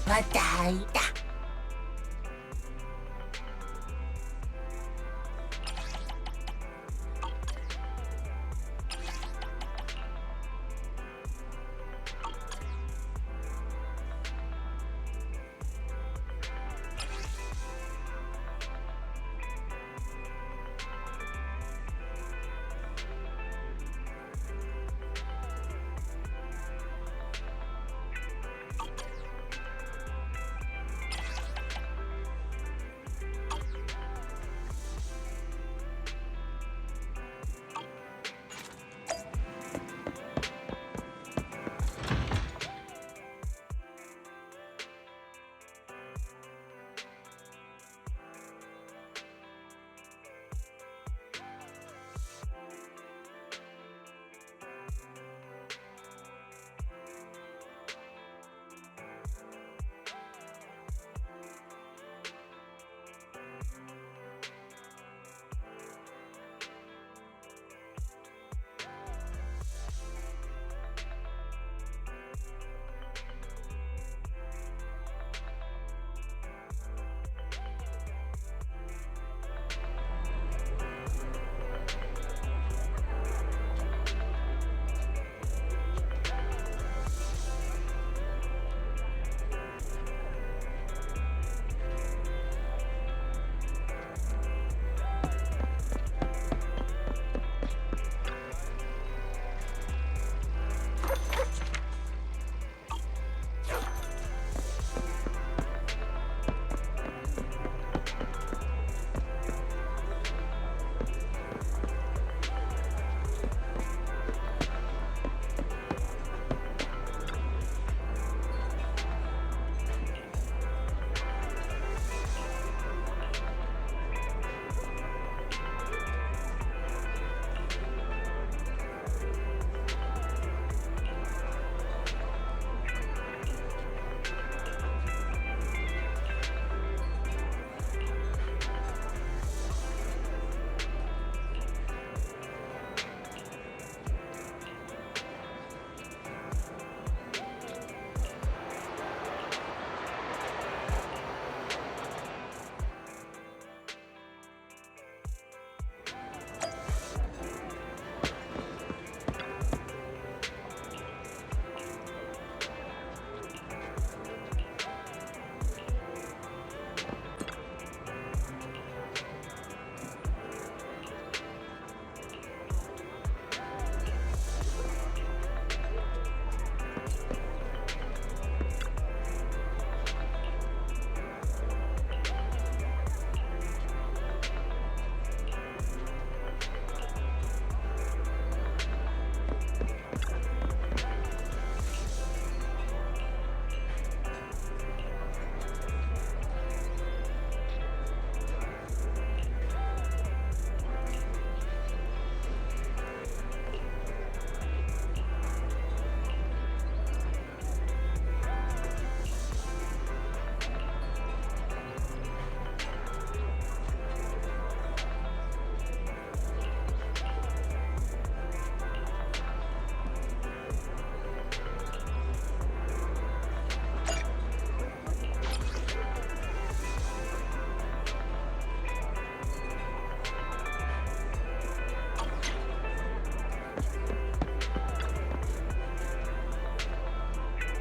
เข้าใจจ้ะ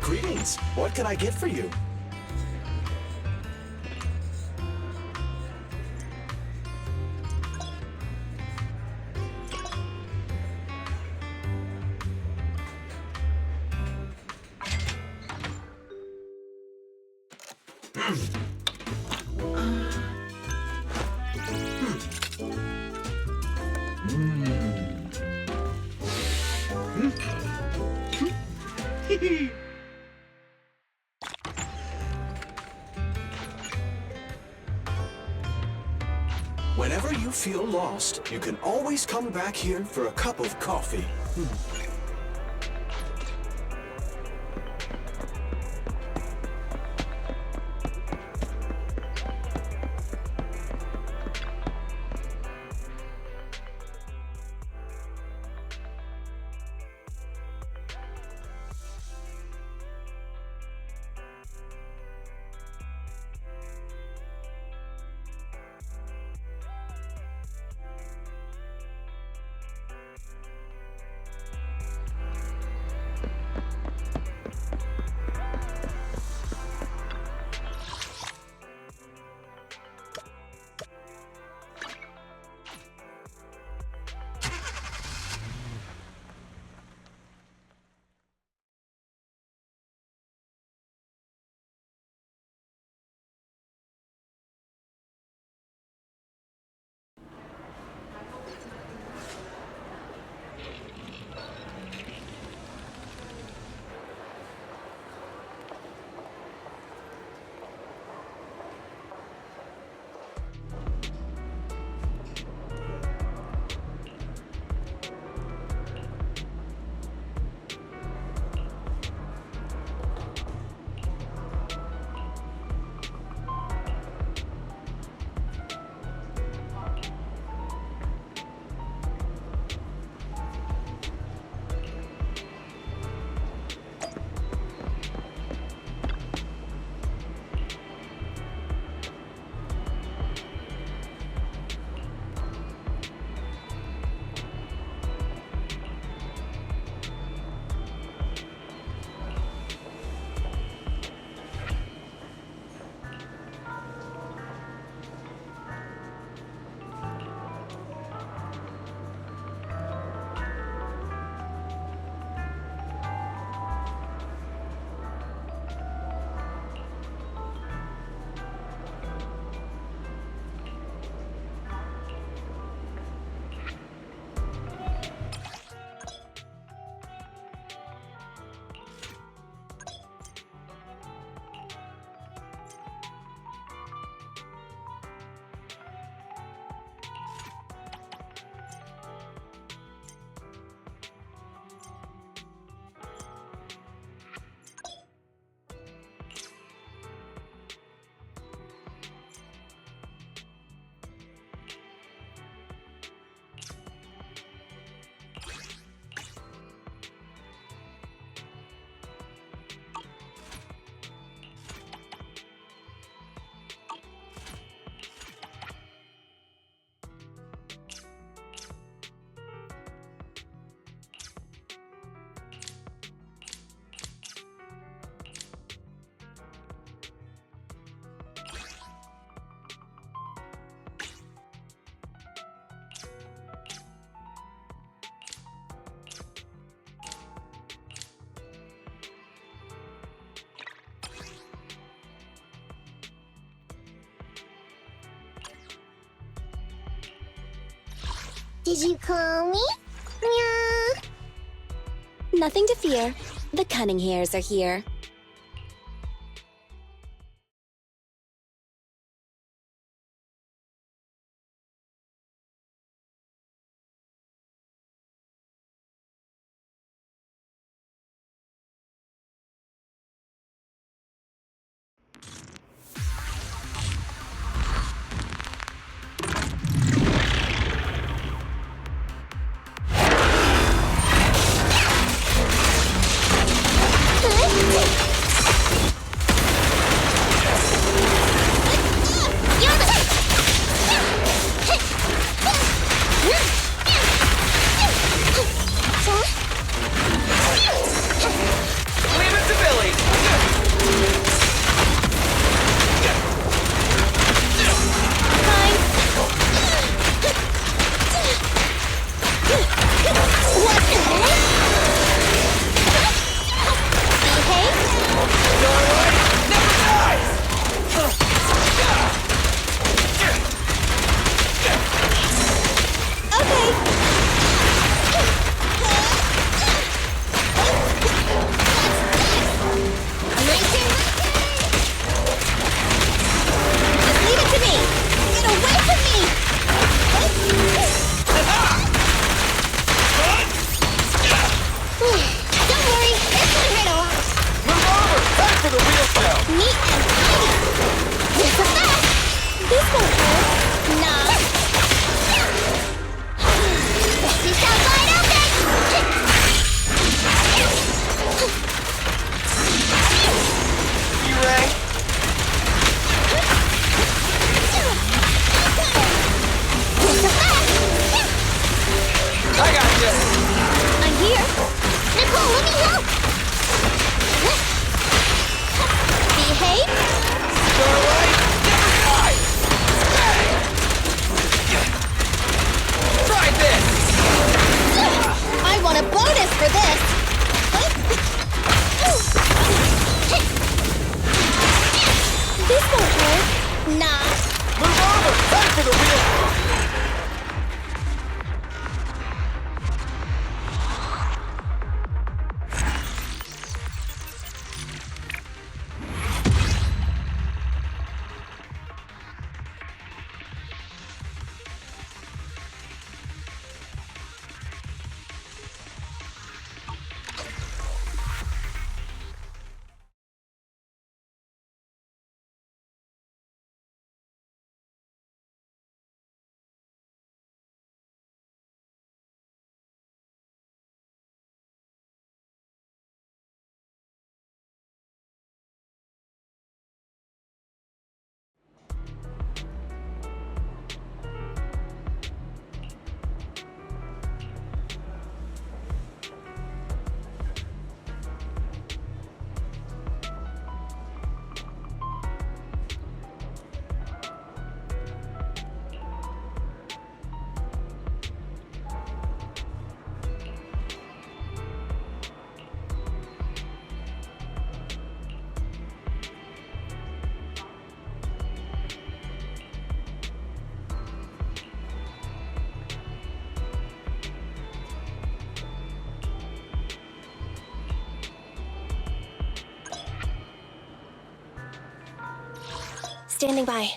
Greetings. What can I get for you? Whenever you feel lost, you can always come back here for a cup of coffee. Did you call me? Meow. Nothing to fear. The cunning hairs are here. Leave it to Billy! Starlight never dies! Move over! Time for the real show! Neat and tidy. Just a fact. This won't hurt. Nah. She's out wide open. E-Ray! Just a fact. I got you! I'm here. Nicole, let me help. Behave. Starlight never dies! Try this! I want a bonus for this. This won't hurt. Nah. Move over! Time for the real... Standing by.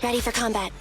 Ready for combat.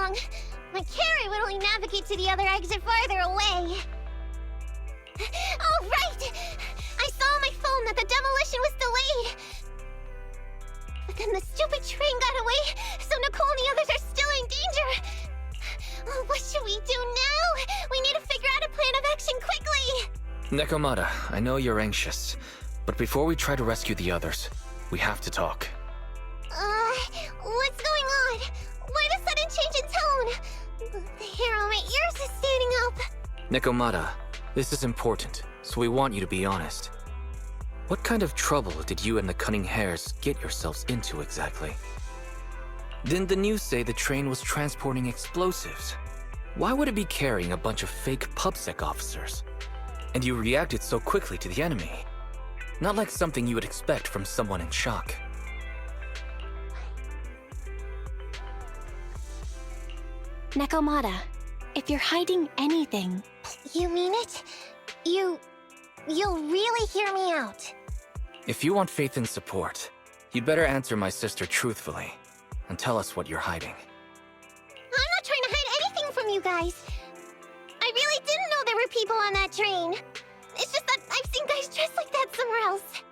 wrong. My carrot would only navigate to the other exit farther away. Oh, right! I saw on my phone that the demolition was delayed. But then the stupid train got away, so Nicole and the others are still in danger. Oh, what should we do now? We need to figure out a plan of action quickly! Nekomata, I know you're anxious, but before we try to rescue the others, we have to talk. What's going on? Why the sudden change in tone? The hair on my ears is standing up. Nekomata, this is important, so we want you to be honest. What kind of trouble did you and the Cunning Hares get yourselves into exactly? Didn't the news say the train was transporting explosives? Why would it be carrying a bunch of fake PubSec officers? And you reacted so quickly to the enemy. Not like something you would expect from someone in shock. Nekomata, if you're hiding anything... You mean it? You'll really hear me out. If you want faith and support, you'd better answer my sister truthfully and tell us what you're hiding. I'm not trying to hide anything from you guys. I really didn't know there were people on that train. It's just that I've seen guys dressed like that somewhere else.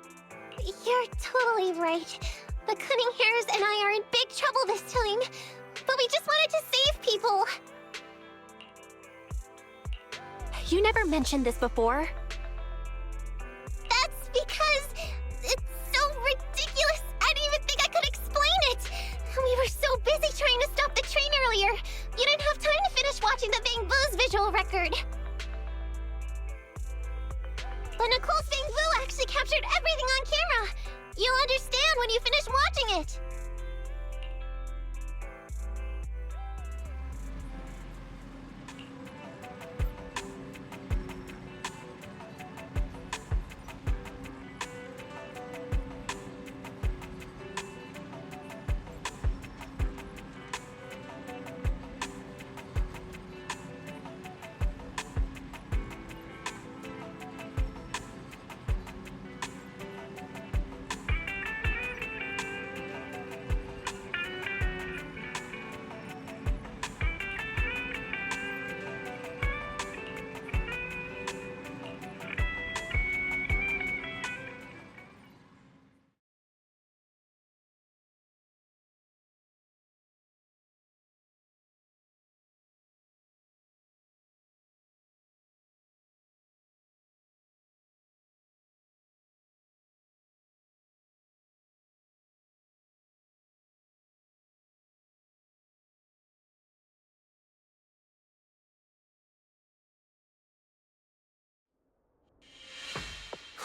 You're totally right. The Cunning Hares and I are in big trouble this time. But we just wanted to save people. You never mentioned this before. That's because it's so ridiculous. I didn't even think I could explain it. We were so busy trying to stop the train earlier. You didn't have time to finish watching the Bang Boo's visual record. But Nicole's Bang Boo actually captured everything on camera. You'll understand when you finish watching it.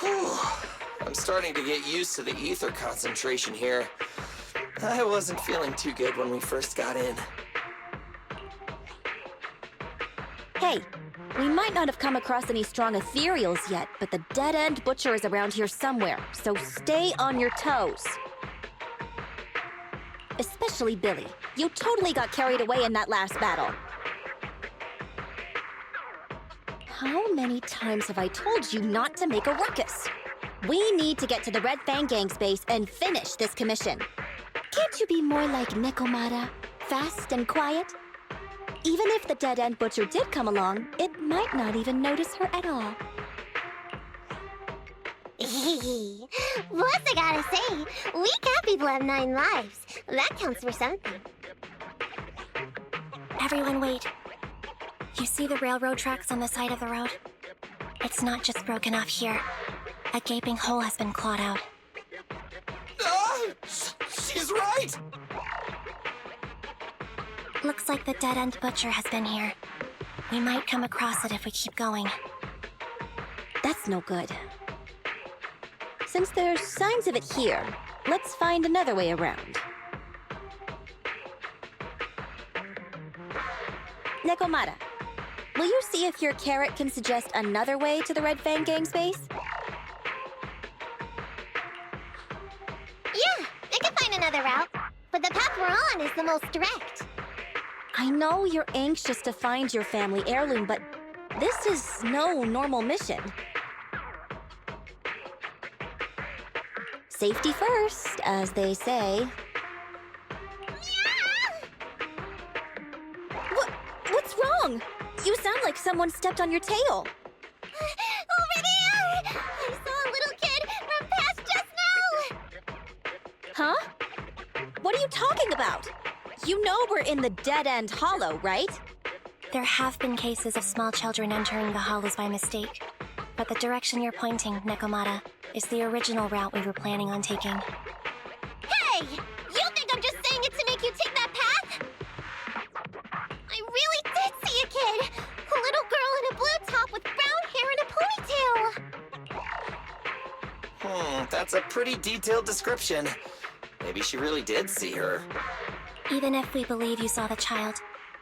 Whew. I'm starting to get used to the ether concentration here. I wasn't feeling too good when we first got in. Hey, we might not have come across any strong ethereals yet, but the dead-end butcher is around here somewhere, so stay on your toes. Especially Billy. You totally got carried away in that last battle. How many times have I told you not to make a ruckus? We need to get to the Red Fang Gang's base and finish this commission. Can't you be more like Nekomata? Fast and quiet? Even if the dead-end butcher did come along, it might not even notice her at all. Plus, I gotta say, we cat people have 9 lives. That counts for something. Everyone wait. You see the railroad tracks on the side of the road? It's not just broken off here. A gaping hole has been clawed out. She's right! Looks like the dead-end butcher has been here. We might come across it if we keep going. That's no good. Since there's signs of it here, let's find another way around. Nekomata, will you see if your carrot can suggest another way to the Red Fang Gang's base? Yeah, I can find another route. But the path we're on is the most direct. I know you're anxious to find your family heirloom, but this is no normal mission. Safety first, as they say. wrong? You sound like someone stepped on your tail. Over there! I saw a little kid run past just now! Huh? What are you talking about? You know we're in the dead-end hollow, right? There have been cases of small children entering the hollows by mistake, but the direction you're pointing, Nekomata, is the original route we were planning on taking. Hey! You think I'm just saying it to make you take that path? I really did see a kid! A little girl in a blue top with brown hair and a ponytail! That's a pretty detailed description. Maybe she really did see her. Even if we believe you saw the child,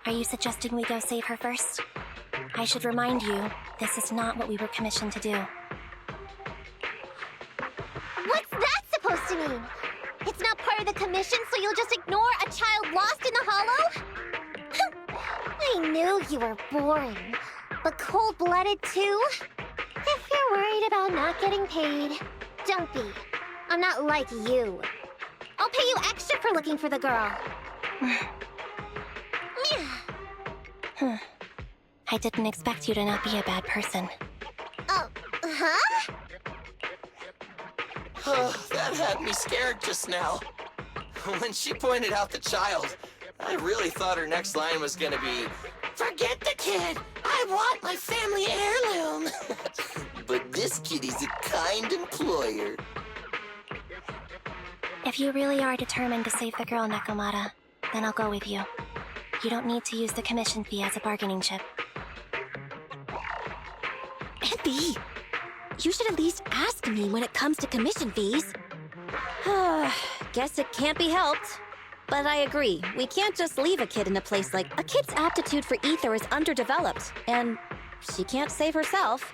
are you suggesting we go save her first? I should remind you, this is not what we were commissioned to do. What's that supposed to mean? It's not part of the commission, so you'll just ignore a child lost in the hollow? I knew you were boring, but cold-blooded too? If you're worried about not getting paid, don't be. I'm not like you. I'll pay you extra for looking for the girl. I didn't expect you to not be a bad person. Oh, huh? That had me scared just now. When she pointed out the child, I really thought her next line was gonna be, "Forget the kid! I want my family heirloom!" But this kitty's a kind employer. If you really are determined to save the girl, Nekomata, then I'll go with you. You don't need to use the commission fee as a bargaining chip. Abby, you should at least ask me when it comes to commission fees. Guess it can't be helped. But I agree, we can't just leave a kid in a place like... A kid's aptitude for ether is underdeveloped, and she can't save herself.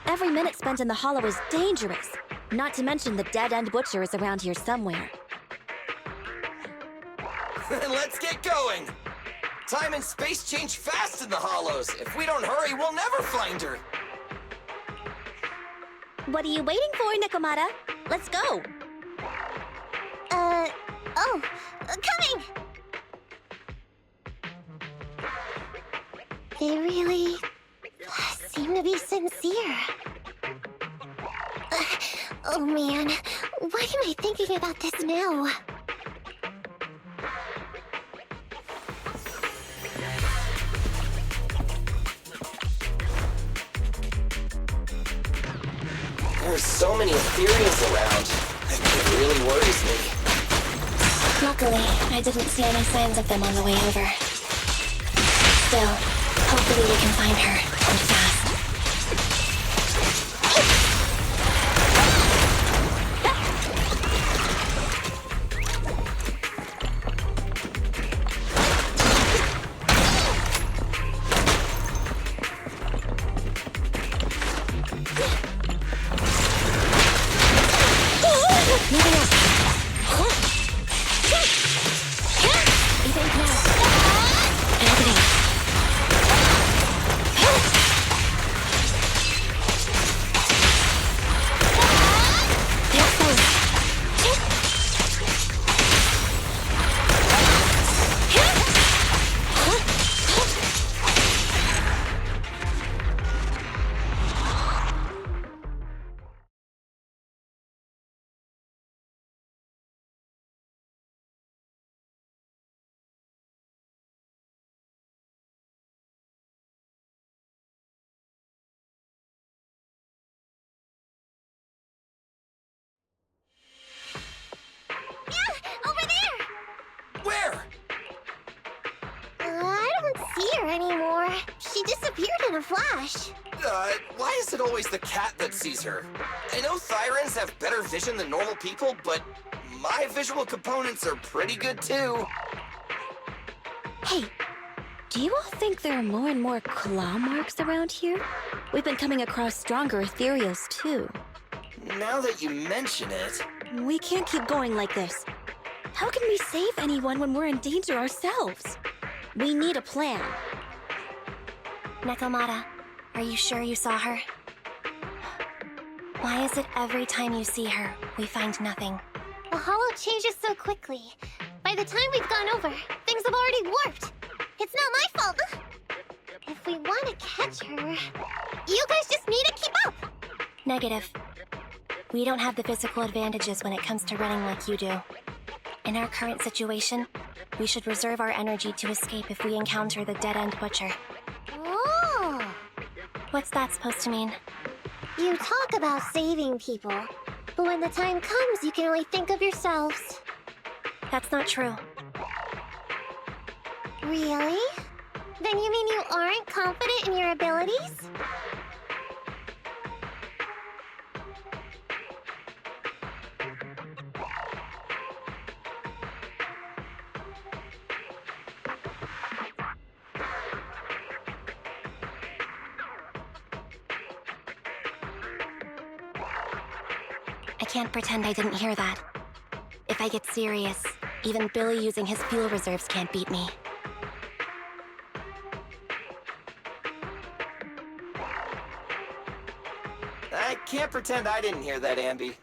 Every minute spent in the hollow is dangerous. Not to mention the dead-end butcher is around here somewhere. Let's get going! Time and space change fast in the hollows. If we don't hurry, we'll never find her. What are you waiting for, Nekomata? Let's go! Coming! They really seem to be sincere. Oh man, why am I thinking about this now? There's so many ethereals around. It really worries me. Luckily, I didn't see any signs of them on the way over. Still, hopefully we can find her, and fast. Over there! Where? I don't see her anymore. She disappeared in a flash. Why is it always the cat that sees her? I know Thyrans have better vision than normal people, but my visual components are pretty good too. Hey, do you all think there are more and more claw marks around here? We've been coming across stronger ethereals too. Now that you mention it... We can't keep going like this. How can we save anyone when we're in danger ourselves? We need a plan. Nekomata, are you sure you saw her? Why is it every time you see her, we find nothing? The hollow changes so quickly. By the time we've gone over, things have already warped. It's not my fault. If want to catch her. You guys just need to keep up. Negative. We don't have the physical advantages when it comes to running like you do. In our current situation, we should reserve our energy to escape if we encounter the dead-end butcher. Oh. What's that supposed to mean? You talk about saving people, but when the time comes, you can only think of yourselves. That's not true. Really? Then you mean you aren't confident in your abilities? I can't pretend I didn't hear that. If I get serious, even Billy using his fuel reserves can't beat me. I can't pretend I didn't hear that, Ambi.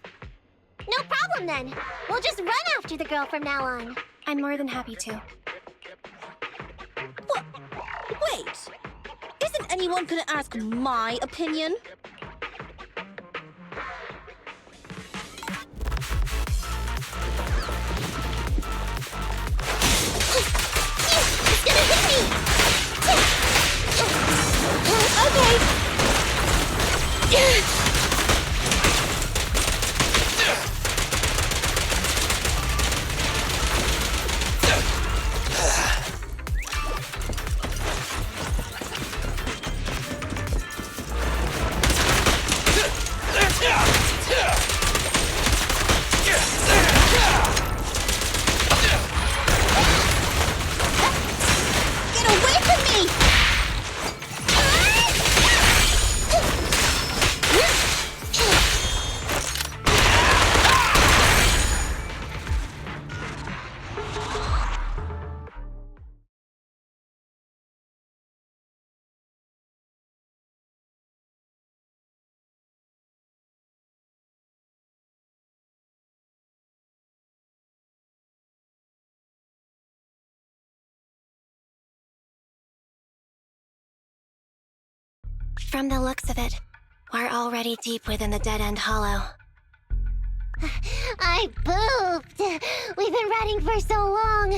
No problem then. We'll just run after the girl from now on. I'm more than happy to. Wait! Isn't anyone gonna ask my opinion? It's gonna hit me! Okay. Get away from me! From the looks of it, we're already deep within the dead-end hollow. I pooped. We've been running for so long.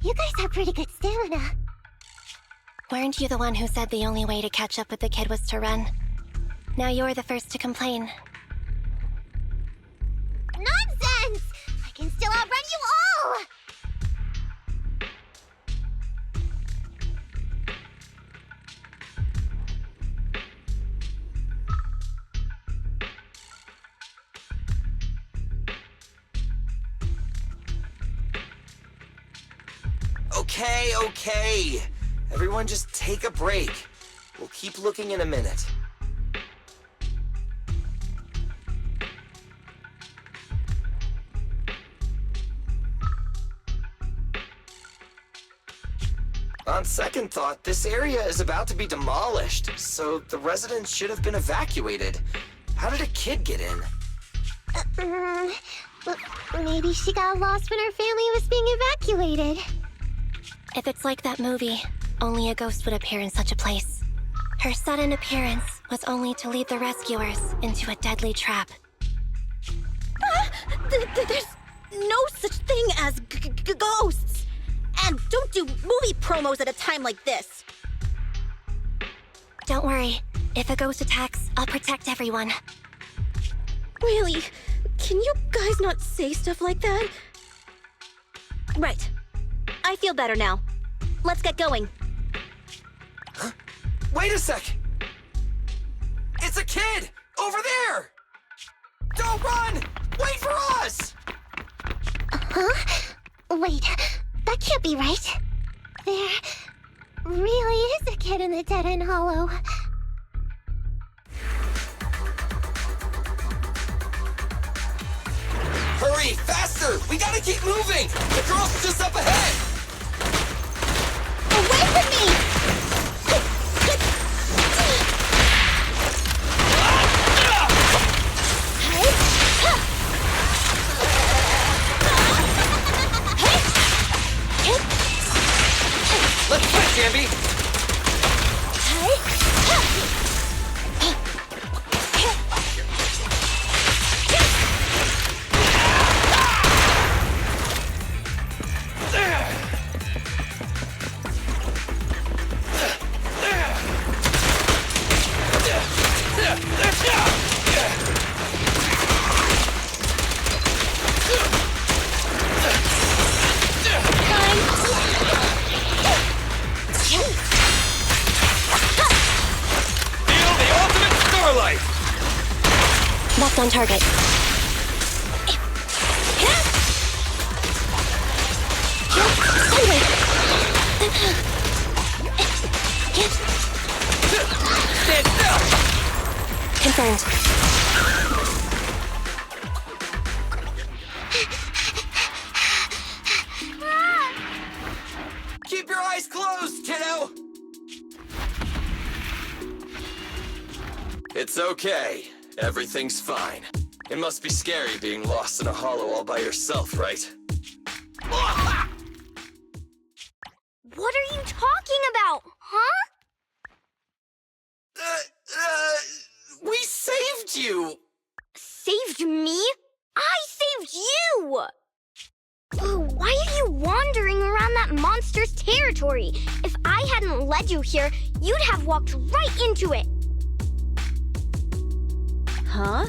You guys have pretty good stamina. Weren't you the one who said the only way to catch up with the kid was to run? Now you're the first to complain. Nonsense! I can still outrun you all! Okay. Everyone just take a break. We'll keep looking in a minute. On second thought, this area is about to be demolished, so the residents should have been evacuated. How did a kid get in? Maybe she got lost when her family was being evacuated. If it's like that movie, only a ghost would appear in such a place. Her sudden appearance was only to lead the rescuers into a deadly trap. There's no such thing as ghosts! And don't do movie promos at a time like this! Don't worry. If a ghost attacks, I'll protect everyone. Really? Can you guys not say stuff like that? Right. I feel better now. Let's get going. Huh? Wait a sec! It's a kid! Over there! Don't run! Wait for us! Huh? Wait, that can't be right. There really is a kid in the dead-end hollow. Hurry, faster! We gotta keep moving! The girl's just up ahead! Away from me! Let's switch, Ambi! That's on target. Confirmed. Keep your eyes closed, kiddo! It's okay. Everything's fine. It must be scary being lost in a hollow all by yourself, right? What are you talking about, huh? We saved you! Saved me? I saved you! Why are you wandering around that monster's territory? If I hadn't led you here, you'd have walked right into it. Huh?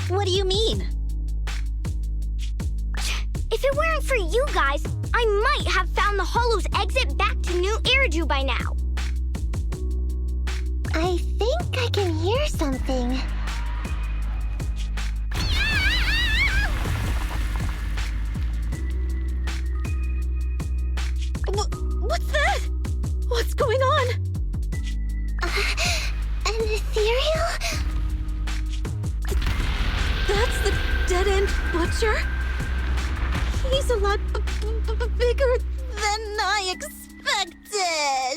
What do you mean? If it weren't for you guys, I might have found the Hollow's exit back to New Eridu by now. I think I can hear something. What's that? What's going on? An ethereal? That's the dead-end butcher? He's a lot bigger than I expected.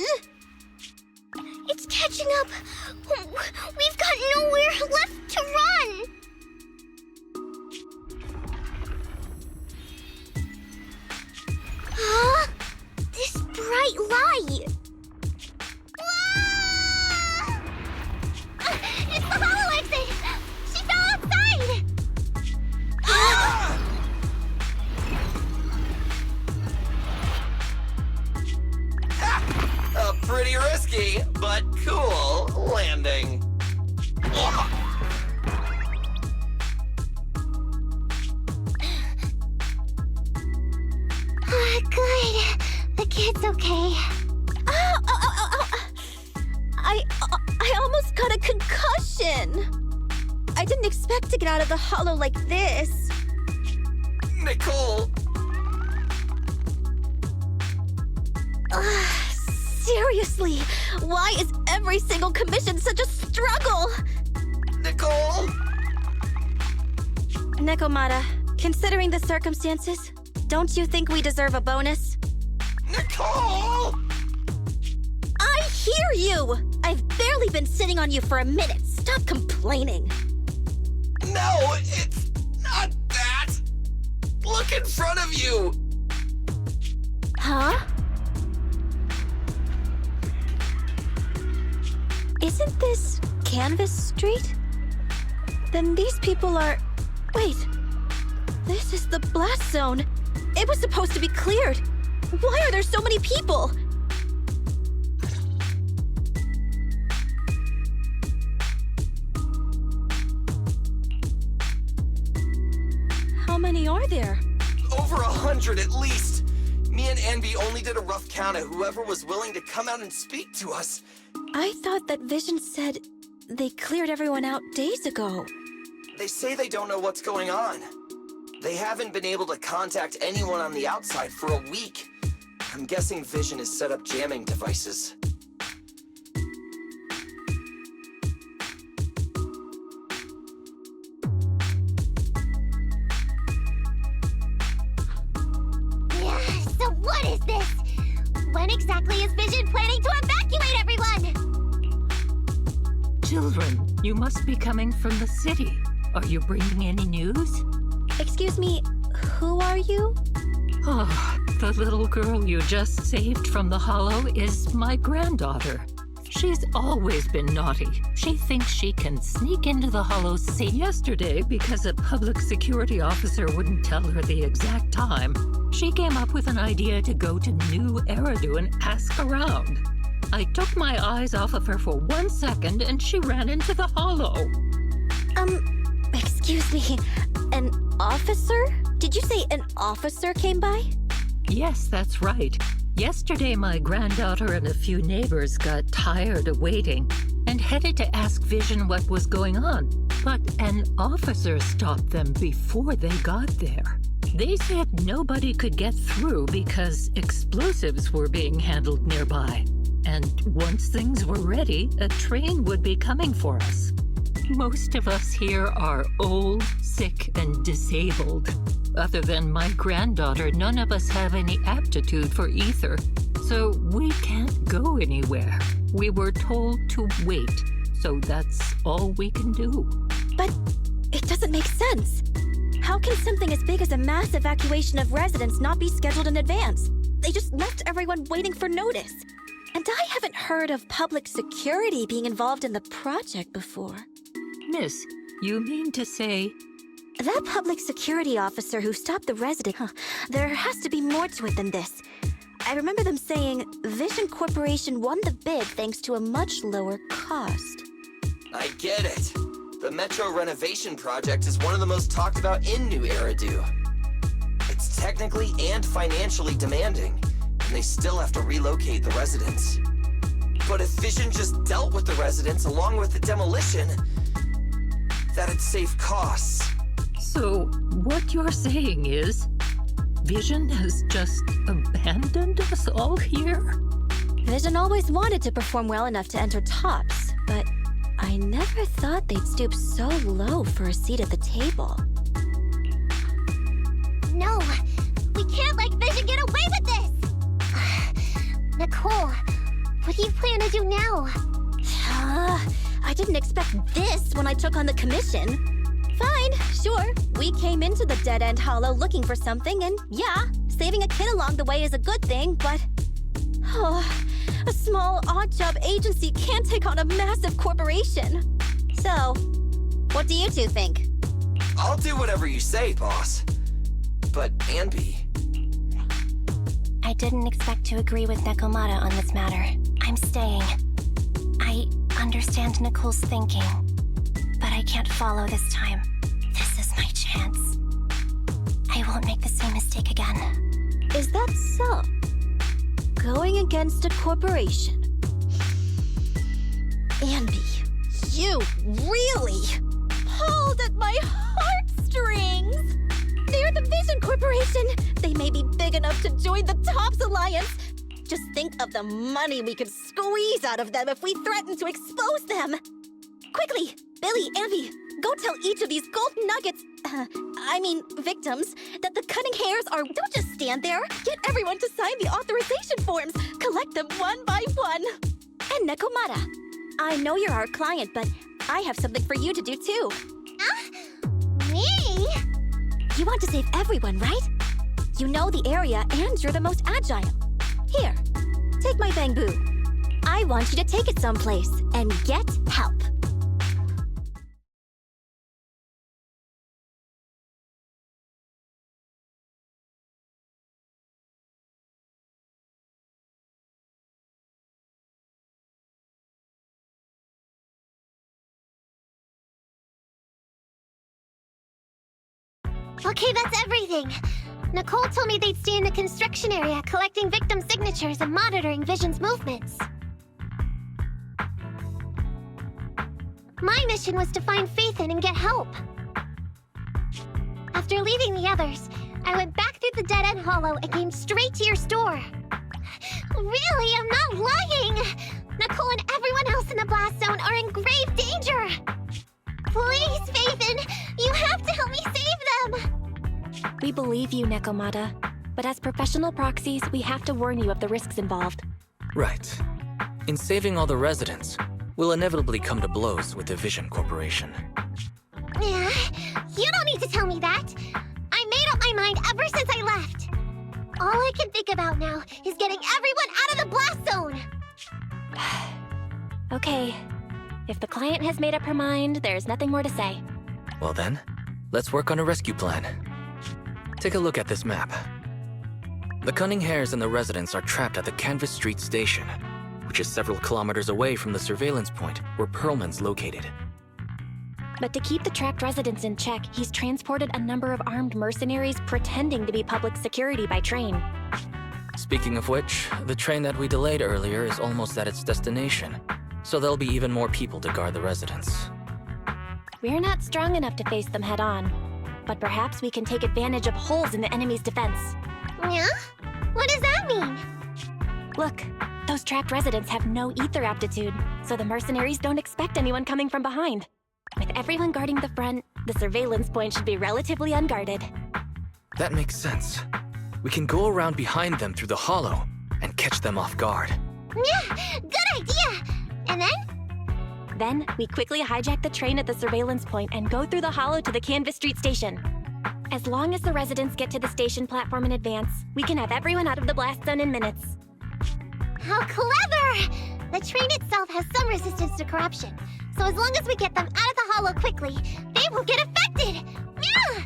It's catching up. We've got nowhere left to run. Huh? This bright light. Ah! It's the hollow exit. She fell outside. A pretty risky, but cool landing. Good. The kid's okay. I almost got a concussion. I didn't expect to get out of the hollow like this. Nicole! Seriously, why is every single commission such a struggle? Nicole! Nekomata, considering the circumstances, don't you think we deserve a bonus? Nicole! I hear you! I've barely been sitting on you for a minute. Stop complaining. No, it's not that! Look in front of you! Huh? Isn't this Canvas Street? Then these people are... Wait. This is the blast zone. It was supposed to be cleared. Why are there so many people? How many are there? Over 100 at least! Me and Envy only did a rough count of whoever was willing to come out and speak to us. I thought that Vision said they cleared everyone out days ago. They say they don't know what's going on. They haven't been able to contact anyone on the outside for a week. I'm guessing Vision has set up jamming devices. Yeah, so what is this? When exactly is Vision planning to evacuate everyone? Children, you must be coming from the city. Are you bringing any news? Excuse me, who are you? Oh, the little girl you just saved from the hollow is my granddaughter. She's always been naughty. She thinks she can sneak into the hollow safe. Yesterday, because a public security officer wouldn't tell her the exact time, she came up with an idea to go to New Eridu and ask around. I took my eyes off of her for 1 second and she ran into the hollow. Excuse me, an officer? Did you say an officer came by? Yes, that's right. Yesterday, my granddaughter and a few neighbors got tired of waiting and headed to ask Vision what was going on. But an officer stopped them before they got there. They said nobody could get through because explosives were being handled nearby. And once things were ready, a train would be coming for us. Most of us here are old, sick, and disabled. Other than my granddaughter, none of us have any aptitude for ether, so we can't go anywhere. We were told to wait, so that's all we can do. But it doesn't make sense. How can something as big as a mass evacuation of residents not be scheduled in advance? They just left everyone waiting for notice. And I haven't heard of public security being involved in the project before. Miss, you mean to say... That public security officer who stopped the resident, there has to be more to it than this. I remember them saying Vision Corporation won the bid thanks to a much lower cost. I get it. The Metro renovation project is one of the most talked about in New Eridu. It's technically and financially demanding, and they still have to relocate the residents. But if Vision just dealt with the residents along with the demolition, that'd save costs. So, what you're saying is, Vision has just abandoned us all here? Vision always wanted to perform well enough to enter tops, but I never thought they'd stoop so low for a seat at the table. No, we can't let Vision get away with this! Nicole, what do you plan to do now? I didn't expect this when I took on the commission. Fine, sure. We came into the dead-end hollow looking for something, and yeah, saving a kid along the way is a good thing, but... a small, odd-job agency can't take on a massive corporation. So, what do you two think? I'll do whatever you say, boss. But, Anby... I didn't expect to agree with Nekomata on this matter. I'm staying. I understand Nicole's thinking, but I can't follow this time. This is my chance. I won't make the same mistake again. Is that so? Going against a corporation. Anby, you really pulled at my heartstrings! They're the Vision Corporation! They may be big enough to join the TOPS Alliance! Just think of the money we could squeeze out of them if we threaten to expose them! Quickly, Billy, Anby, go tell each of these gold nuggets, victims, that the cunning hairs are... Don't just stand there! Get everyone to sign the authorization forms! Collect them one by one! And Nekomata, I know you're our client, but I have something for you to do too. Me? You want to save everyone, right? You know the area and you're the most agile. Here, take my bamboo. I want you to take it someplace and get help. Okay, that's everything. Nicole told me they'd stay in the construction area, collecting victim signatures and monitoring Vision's movements. My mission was to find Faithin and get help. After leaving the others, I went back through the dead-end hollow and came straight to your store. Really, I'm not lying! Nicole and everyone else in the blast zone are in grave danger! Please, Faithin, you have to help me save them! We believe you, Nekomata. But as professional proxies, we have to warn you of the risks involved. Right. In saving all the residents, we'll inevitably come to blows with the Vision Corporation. Yeah, you don't need to tell me that. I made up my mind ever since I left. All I can think about now is getting everyone out of the blast zone. Okay. If the client has made up her mind, there's nothing more to say. Well then, let's work on a rescue plan. Take a look at this map. The Cunning Hares and the residents are trapped at the Canvas Street station, which is several kilometers away from the surveillance point where Perlman's located. But to keep the trapped residents in check, he's transported a number of armed mercenaries pretending to be public security by train. Speaking of which, the train that we delayed earlier is almost at its destination, so there'll be even more people to guard the residents. We're not strong enough to face them head-on, but perhaps we can take advantage of holes in the enemy's defense. Yeah? What does that mean? Look, those trapped residents have no ether aptitude, so the mercenaries don't expect anyone coming from behind. With everyone guarding the front, the surveillance point should be relatively unguarded. That makes sense. We can go around behind them through the hollow and catch them off guard. Yeah, good idea! And then? Then, we quickly hijack the train at the surveillance point and go through the hollow to the Canvas Street station. As long as the residents get to the station platform in advance, we can have everyone out of the blast zone in minutes. How clever! The train itself has some resistance to corruption, so as long as we get them out of the hollow quickly, they won't get affected! Yeah!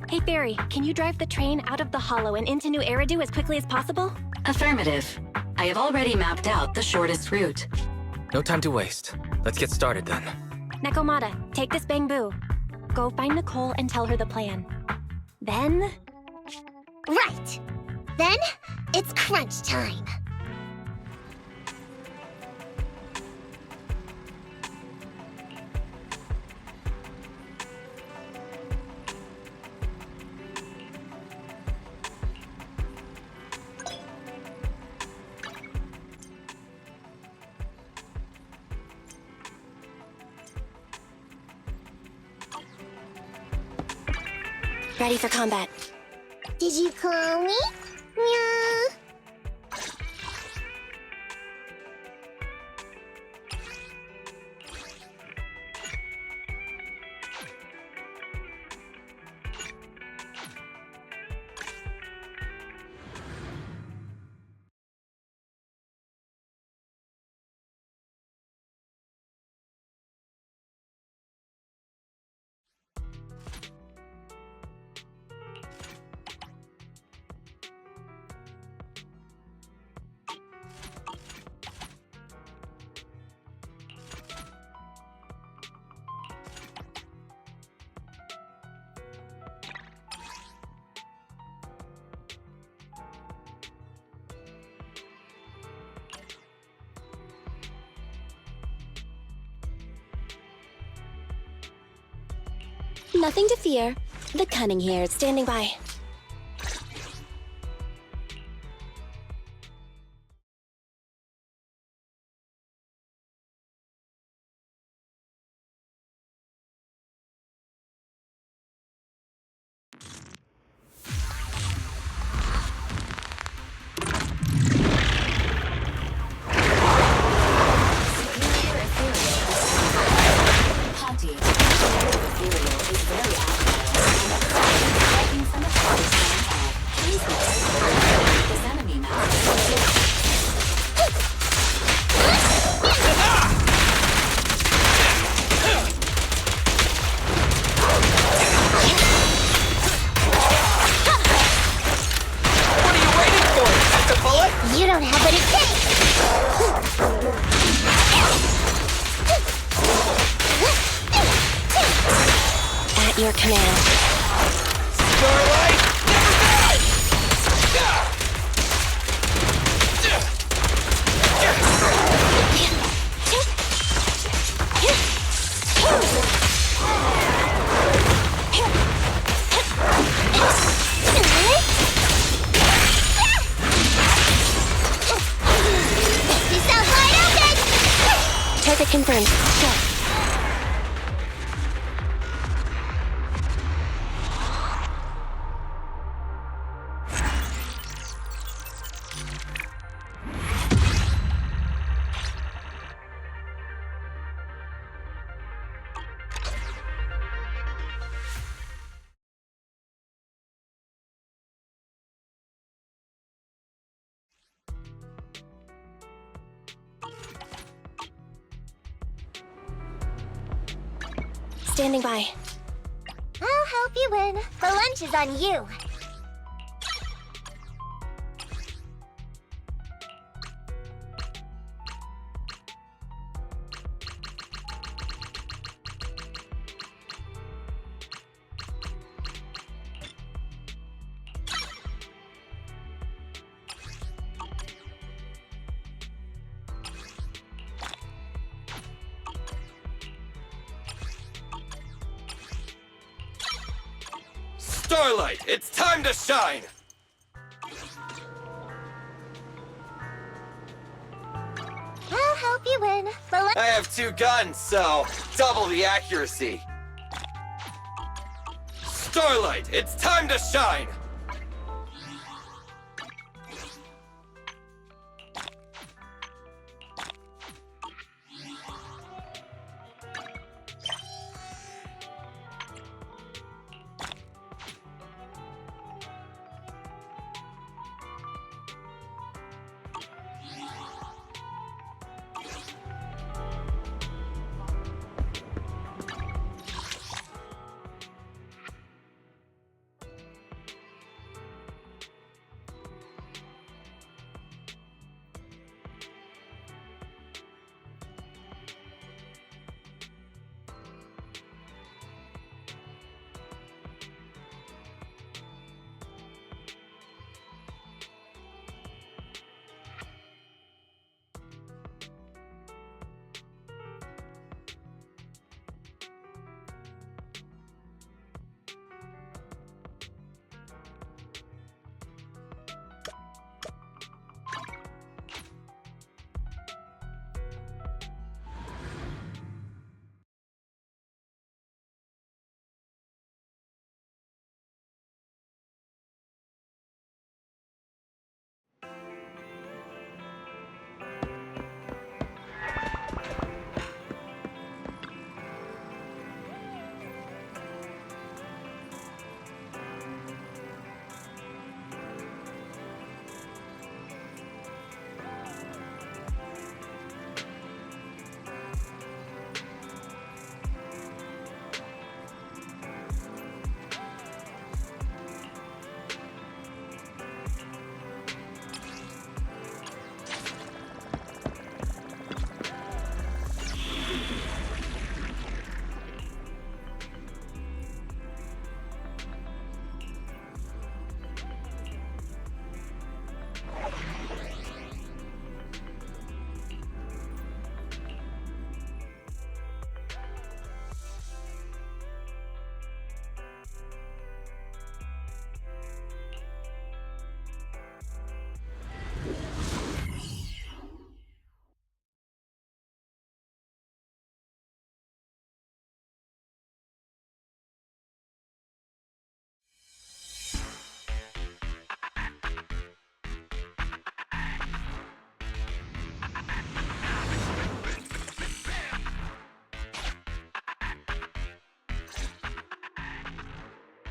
Hey Fairy, can you drive the train out of the hollow and into New Eridu as quickly as possible? Affirmative. I have already mapped out the shortest route. No time to waste. Let's get started then. Nekomata, take this bamboo. Go find Nicole and tell her the plan. Then... Right! Then, it's crunch time! Ready for combat. Did you call me? Yeah. Nothing to fear. The Cunning Hares Standing by. You don't have what it takes! At your command. Starlight, never die! This is wide open! Target confirmed. Go. Standing by. I'll help you win. The lunch is on you. Starlight, it's time to shine! I'll help you win. The lunch. I have 2 guns, so double the accuracy. Starlight, it's time to shine!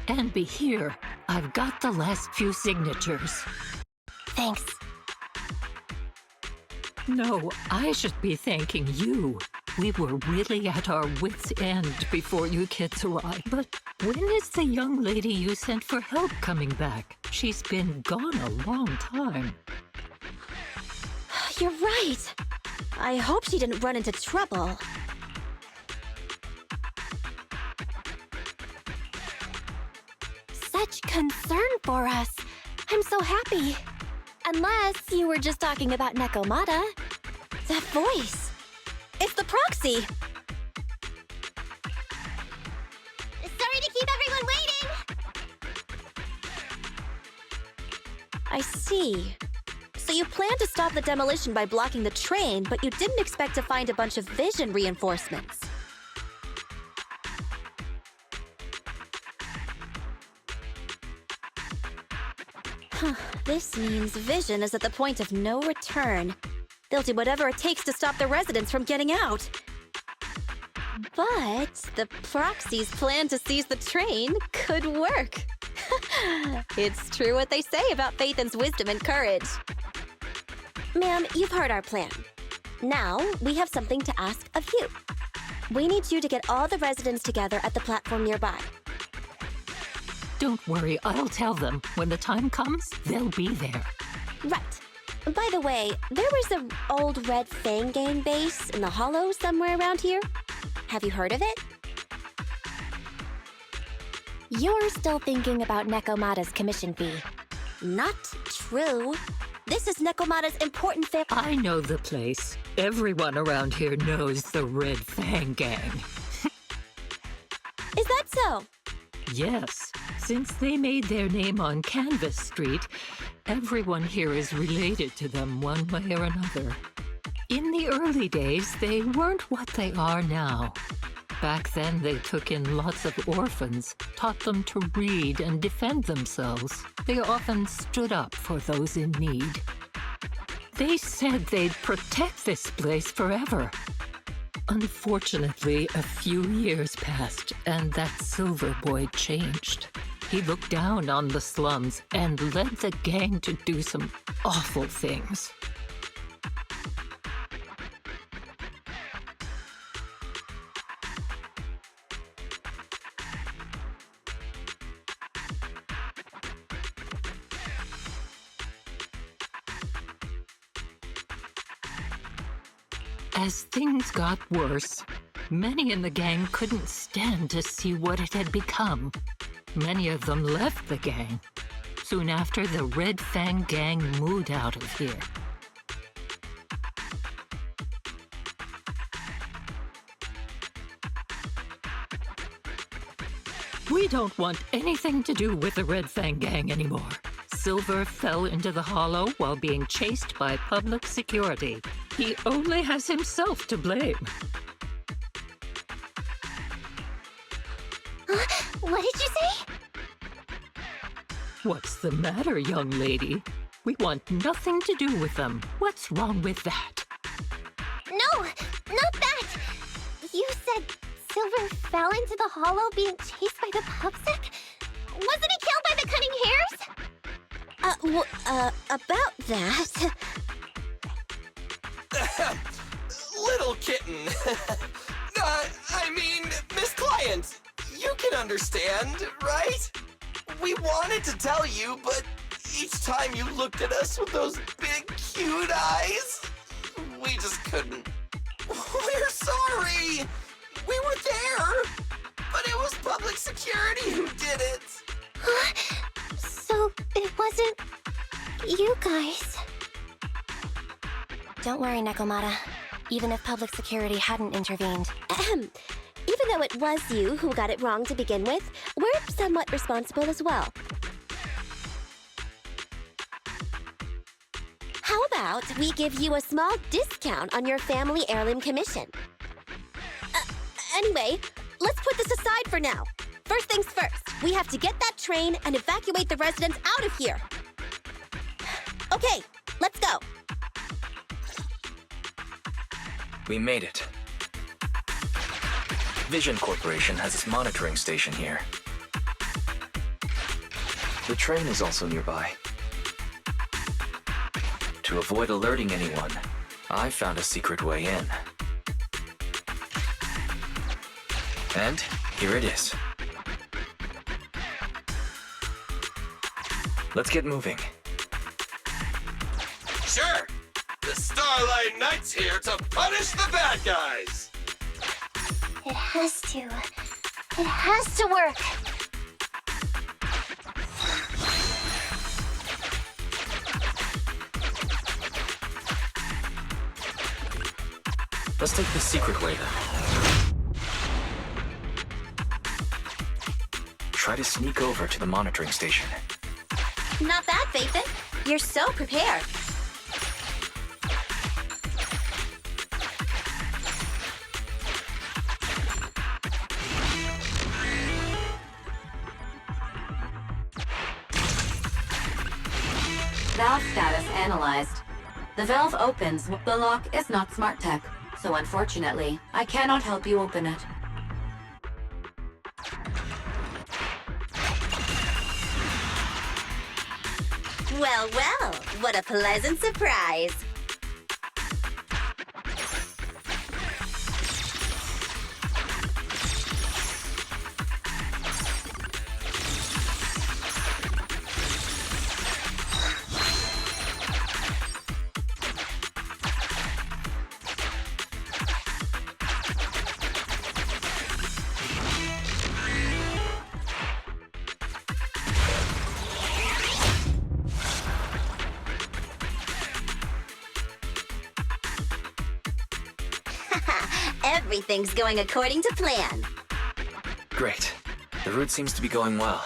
And be here. I've got the last few signatures. Thanks. No, I should be thanking you. We were really at our wits' end before you kids arrived. But when is the young lady you sent for help coming back? She's been gone a long time. You're right. I hope she didn't run into trouble. Such concern for us. I'm so happy. Unless you were just talking about Nekomata. That voice. It's the proxy. Sorry to keep everyone waiting. I see. So you planned to stop the demolition by blocking the train, but you didn't expect to find a bunch of vision reinforcements. This means Vision is at the point of no return. They'll do whatever it takes to stop the residents from getting out. But the proxy's plan to seize the train could work. It's true what they say about Phaethon's wisdom and courage. Ma'am, you've heard our plan. Now, we have something to ask of you. We need you to get all the residents together at the platform nearby. Don't worry, I'll tell them. When the time comes, they'll be there. Right. By the way, there was an old Red Fang Gang base in the hollow somewhere around here. Have you heard of it? You're still thinking about Nekomata's commission fee. Not true. This is Nekomata's important I know the place. Everyone around here knows the Red Fang Gang. Is that so? Yes, since they made their name on Canvas Street, everyone here is related to them one way or another. In the early days, they weren't what they are now. Back then, they took in lots of orphans, taught them to read and defend themselves. They often stood up for those in need. They said they'd protect this place forever. Unfortunately, a few years passed, and that Silver Boy changed. He looked down on the slums and led the gang to do some awful things. As things got worse, many in the gang couldn't stand to see what it had become. Many of them left the gang. Soon after, the Red Fang Gang moved out of here. We don't want anything to do with the Red Fang Gang anymore. Silver fell into the hollow while being chased by public security. He only has himself to blame. What did you say? What's the matter, young lady? We want nothing to do with them. What's wrong with that? No, not that! You said Silver fell into the hollow being chased by the pubsec? Wasn't he killed by the cunning hares? About that... Little kitten. I mean, Miss Client, you can understand, right? We wanted to tell you, but each time you looked at us with those big, cute eyes, we just couldn't. We're sorry. We were there, but it was public security who did it. So it wasn't you guys. Don't worry, Nekomata. Even if public security hadn't intervened. Even though it was you who got it wrong to begin with, we're somewhat responsible as well. How about we give you a small discount on your family heirloom commission? Anyway, let's put this aside for now. First things first, we have to get that train and evacuate the residents out of here. Okay, let's go. We made it. Vision Corporation has its monitoring station here. The train is also nearby. To avoid alerting anyone, I found a secret way in. And here it is. Let's get moving. Sure. The Starlight Knight's here to punish the bad guys. It has to. It has to work. Let's take the secret way then. Try to sneak over to the monitoring station. Not bad, Faithin. You're so prepared. Valve status analyzed. The valve opens. The lock is not smart tech, so unfortunately, I cannot help you open it. Well, well, what a pleasant surprise. Everything's going according to plan. Great. The route seems to be going well.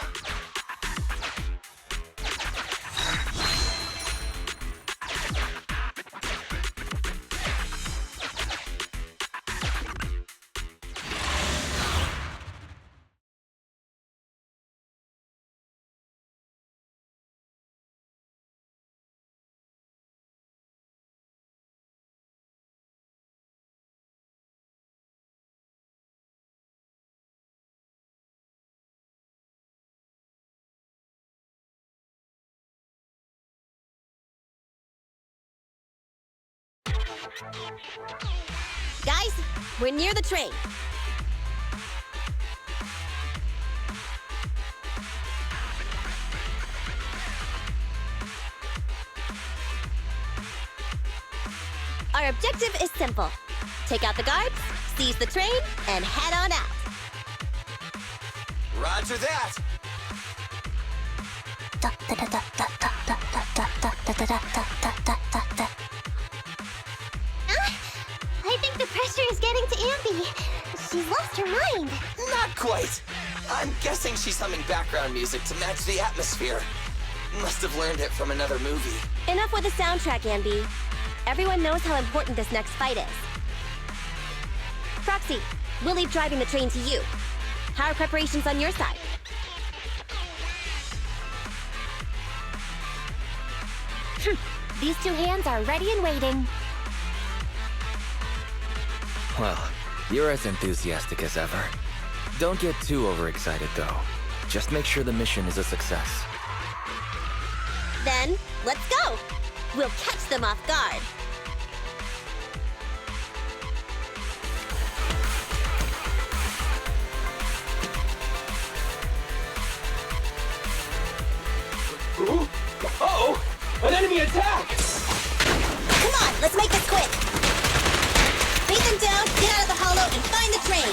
Guys, we're near the train. Our objective is simple. Take out the guards, seize the train, and head on out. Roger that. I think the pressure is getting to Ambi. She's lost her mind. Not quite. I'm guessing she's humming background music to match the atmosphere. Must have learned it from another movie. Enough with the soundtrack, Ambi. Everyone knows how important this next fight is. Proxy, we'll leave driving the train to you. How are preparations on your side? These two hands are ready and waiting. Well, you're as enthusiastic as ever. Don't get too overexcited, though. Just make sure the mission is a success. Then, let's go! We'll catch them off guard. Uh-oh! An enemy attack! Come on, let's make this quick! Beat them down, get out of the hollow, and find the train!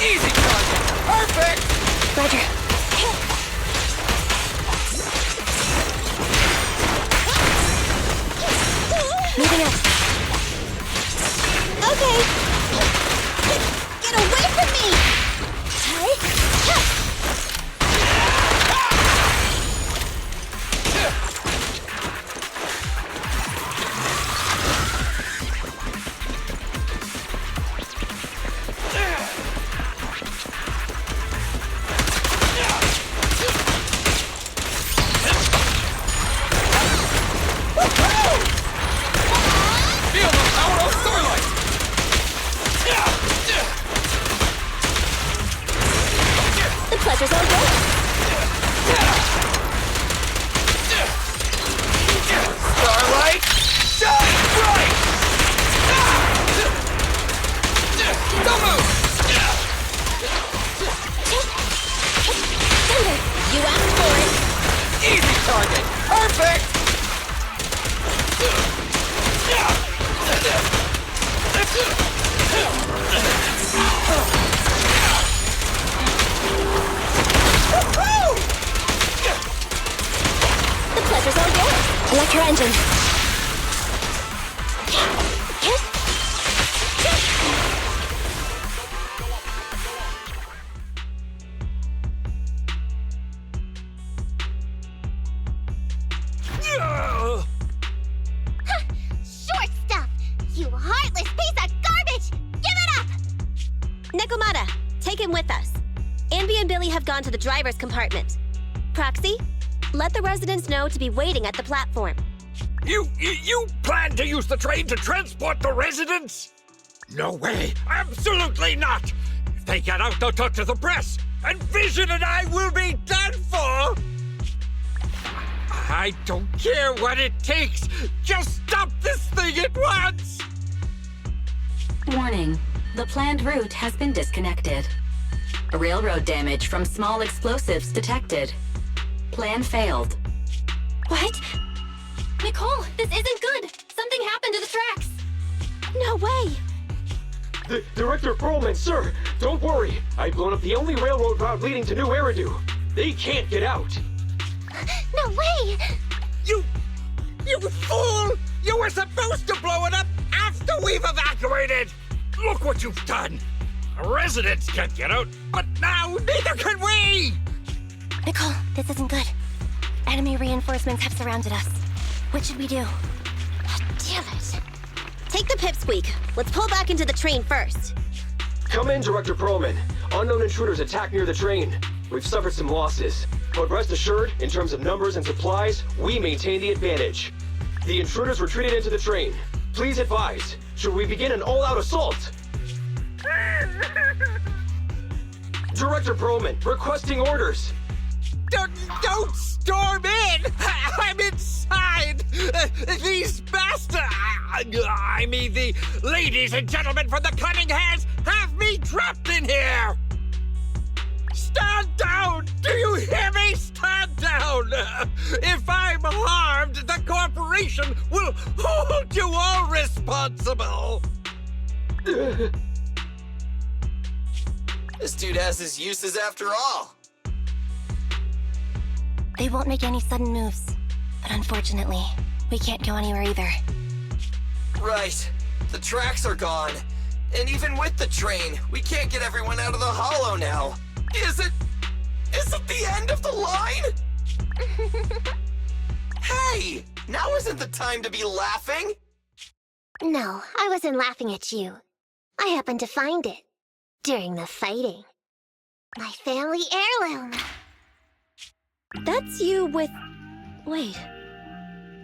Easy target! Perfect! Roger. Moving up. Okay! Get away from me! Feel the power of starlight! The pleasure's all yours! Starlight, shine bright! Don't move! You asked for it! Easy target! Perfect! The pleasure's all yours! Electro engine. Short stuff! You heartless piece of garbage! Give it up! Nekomata, take him with us. Ambi and Billy have gone to the driver's compartment. Proxy, let the residents know to be waiting at the platform. You plan to use the train to transport the residents? No way! Absolutely not! If they get out, they'll talk to the press, and Vision and I will be done for! I don't care what it takes! Just stop this thing at once! Warning. The planned route has been disconnected. Railroad damage from small explosives detected. Plan failed. What? Nicole, this isn't good! Something happened to the tracks! No way! Director Perlman, sir, don't worry. I've blown up the only railroad route leading to New Eridu. They can't get out. No way! You fool! You were supposed to blow it up after we've evacuated! Look what you've done! Residents can't get out, but now neither can we! Nicole, this isn't good. Enemy reinforcements have surrounded us. What should we do? Damn it. Take the pipsqueak. Let's pull back into the train first. Come in, Director Perlman. Unknown intruders attacked near the train. We've suffered some losses, but rest assured, in terms of numbers and supplies, we maintain the advantage. The intruders retreated into the train. Please advise, should we begin an all-out assault? Director Perlman, requesting orders. Don't storm in! I'm inside! These bastards! I mean, the ladies and gentlemen from the Cunning Hairs have me trapped in here! Stand down! Do you hear me? Stand down! If I'm harmed, the corporation will hold you all responsible! This dude has his uses after all. They won't make any sudden moves. But unfortunately, we can't go anywhere either. Right. The tracks are gone. And even with the train, we can't get everyone out of the hollow now. Is it the end of the line? Hey! Now isn't the time to be laughing! No, I wasn't laughing at you. I happened to find it. During the fighting. My family heirloom. That's you with... Wait.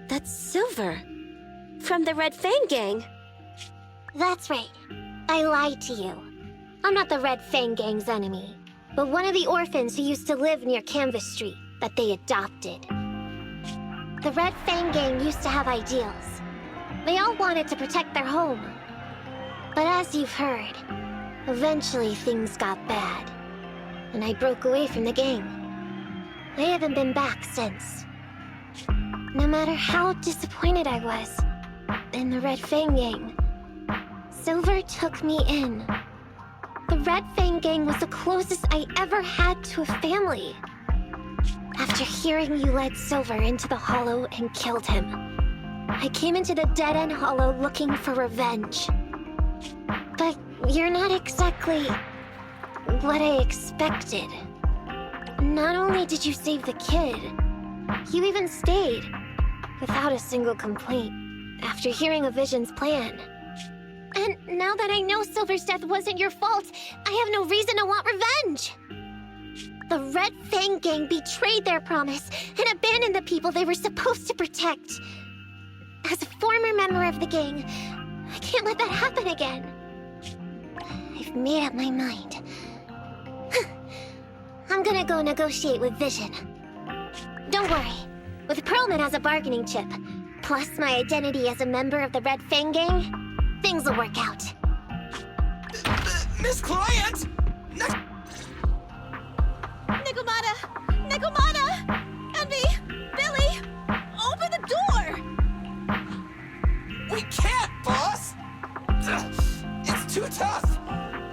That's Silver. From the Red Fang Gang. That's right. I lied to you. I'm not the Red Fang Gang's enemy, but one of the orphans who used to live near Canvas Street that they adopted. The Red Fang Gang used to have ideals. They all wanted to protect their home. But as you've heard, eventually things got bad, and I broke away from the gang. I haven't been back since. No matter how disappointed I was in the Red Fang Gang, Silver took me in. The Red Fang Gang was the closest I ever had to a family. After hearing you led Silver into the Hollow and killed him, I came into the Dead-End Hollow looking for revenge. But you're not exactly what I expected. Not only did you save the kid, you even stayed, without a single complaint, after hearing of Vision's plan. And now that I know Silver's death wasn't your fault, I have no reason to want revenge! The Red Fang Gang betrayed their promise and abandoned the people they were supposed to protect. As a former member of the gang, I can't let that happen again. I've made up my mind. I'm gonna go negotiate with Vision. Don't worry. With Perlman as a bargaining chip, plus my identity as a member of the Red Fang Gang, things will work out. Miss Client! Nikomata! Nikomata! Envy! Billy! Open the door! We can't, boss! It's too tough!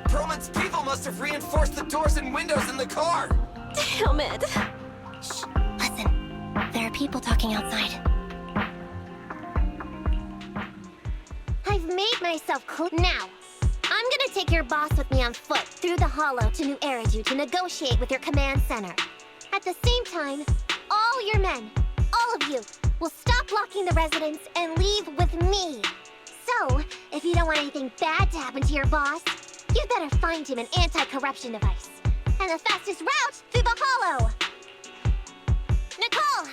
Perlman's people must have reinforced the doors and windows in the car! Damn it! Shh, listen. There are people talking outside. I've made myself clear. Now, I'm gonna take your boss with me on foot through the Hollow to New Eridu to negotiate with your command center. At the same time, all your men, all of you, will stop blocking the residents and leave with me. So, if you don't want anything bad to happen to your boss, you better find him an anti-corruption device. And the fastest route through the Hollow. Nicole!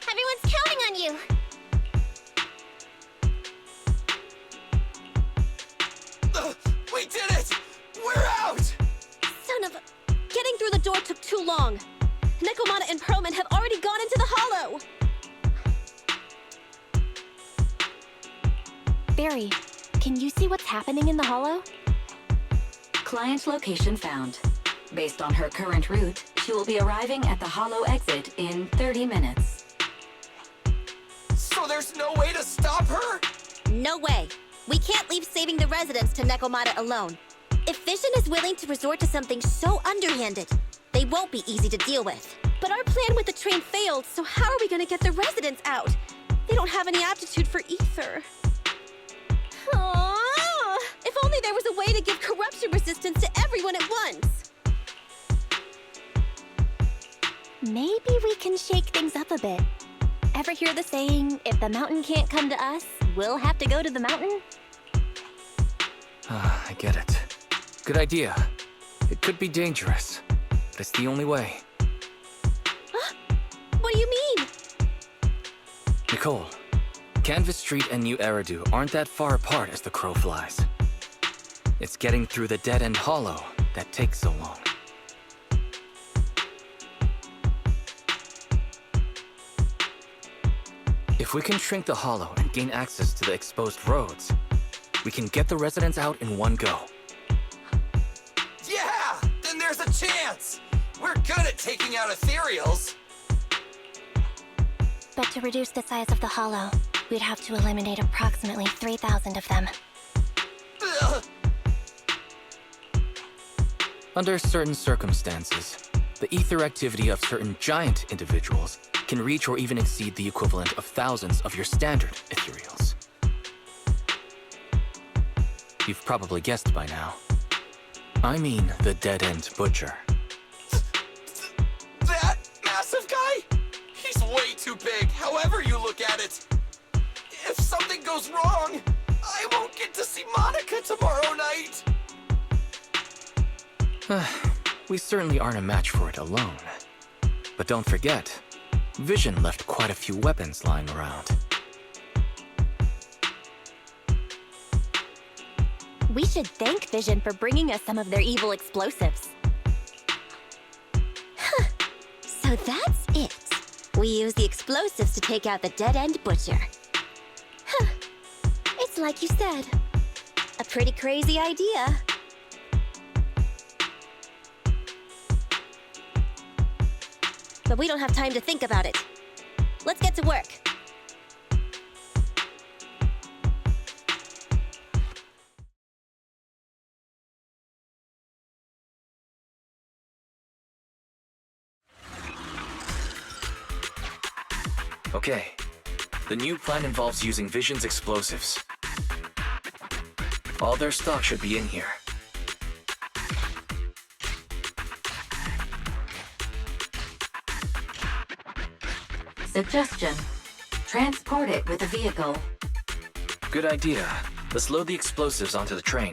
Everyone's counting on you! We did it! We're out! Son of a... Getting through the door took too long. Nikomata and Perlman have already gone into the Hollow! Barry, can you see what's happening in the Hollow? Client location found. Based on her current route, she will be arriving at the Hollow exit in 30 minutes. So there's no way to stop her? No way. We can't leave saving the residents to Nikomata alone. If Vision is willing to resort to something so underhanded, they won't be easy to deal with. But our plan with the train failed, so how are we gonna get the residents out? They don't have any aptitude for ether. Aww. If only there was a way to give corruption resistance to everyone at once. Maybe we can shake things up a bit. Ever hear the saying, if the mountain can't come to us, we'll have to go to the mountain? I get it. Good idea. It could be dangerous, but it's the only way. What do you mean? Nicole, Canvas Street and New Eridu aren't that far apart as the crow flies. It's getting through the dead-end hollow that takes so long. If we can shrink the hollow and gain access to the exposed roads, we can get the residents out in one go. Yeah! Then there's a chance! We're good at taking out ethereals. But to reduce the size of the hollow, we'd have to eliminate approximately 3,000 of them. Ugh. Under certain circumstances, the ether activity of certain giant individuals can reach or even exceed the equivalent of thousands of your standard ethereals. You've probably guessed by now. I mean the dead-end butcher. That massive guy? He's way too big, however you look at it. If something goes wrong, I won't get to see Monica tomorrow night. We certainly aren't a match for it alone. But don't forget, Vision left quite a few weapons lying around. We should thank Vision for bringing us some of their evil explosives. Huh. So that's it. We use the explosives to take out the dead-end butcher. Huh. It's like you said. A pretty crazy idea. But we don't have time to think about it. Let's get to work. Okay. The new plan involves using Vision's explosives. All their stock should be in here. Suggestion. Transport it with a vehicle. Good idea. Let's load the explosives onto the train.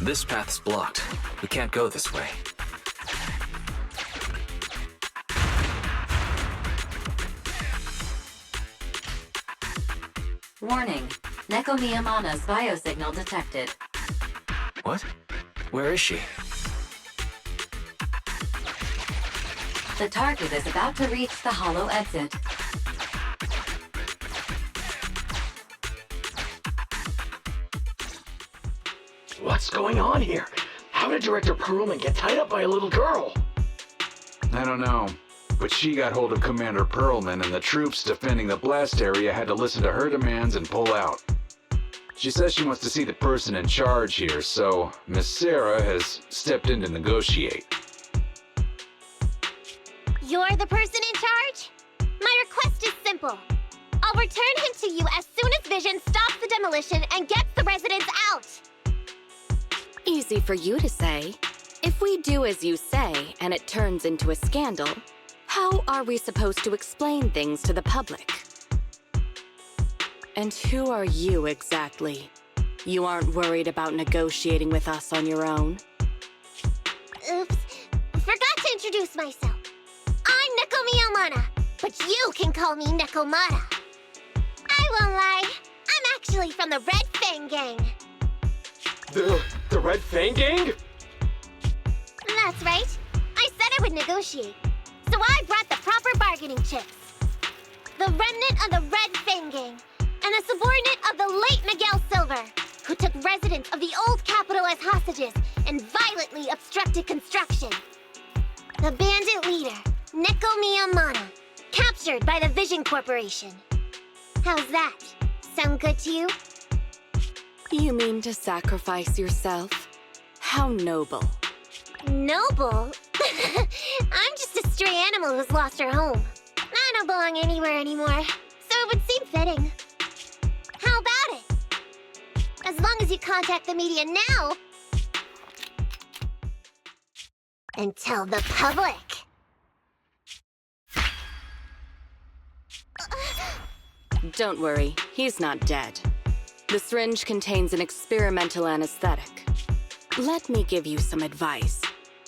This path's blocked. We can't go this way. Warning. Neko Miyamana's biosignal detected. What? Where is she? The target is about to reach the hollow exit. What's going on here? How did Director Perlman get tied up by a little girl? I don't know, but she got hold of Commander Perlman and the troops defending the blast area had to listen to her demands and pull out. She says she wants to see the person in charge here, so Miss Sarah has stepped in to negotiate. you're the person in charge? My request is simple. I'll return him to you as soon as Vision stops the demolition and gets the residents out. Easy for you to say. If we do as you say and it turns into a scandal, how are we supposed to explain things to the public? And who are you exactly? You aren't worried about negotiating with us on your own? Oops. Forgot to introduce myself. I'm Neko Miyamana, but you can call me Nekomata. I won't lie. I'm actually from the Red Fang Gang. The Red Fang Gang? That's right. I said I would negotiate. So I brought the proper bargaining chips. The remnant of the Red Fang Gang, and a subordinate of the late Miguel Silver, who took residents of the old capital as hostages and violently obstructed construction. The bandit leader, Neko Miyamana, captured by the Vision Corporation. How's that? Sound good to you? You mean to sacrifice yourself? How noble. Noble? I'm just a stray animal who's lost her home. I don't belong anywhere anymore, so it would seem fitting. How about it? As long as you contact the media now and tell the public. Don't worry, he's not dead. The syringe contains an experimental anesthetic. Let me give you some advice.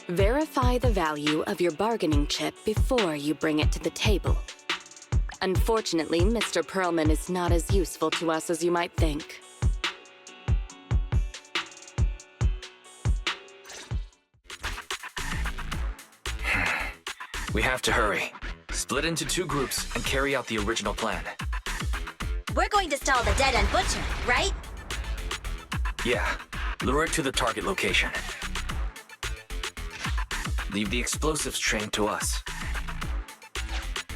Verify the value of your bargaining chip before you bring it to the table. Unfortunately, Mr. Perlman is not as useful to us as you might think. We have to hurry. Split into 2 groups and carry out the original plan. We're going to stall the dead-end butcher, right? Yeah, lure it to the target location. Leave the explosives train to us.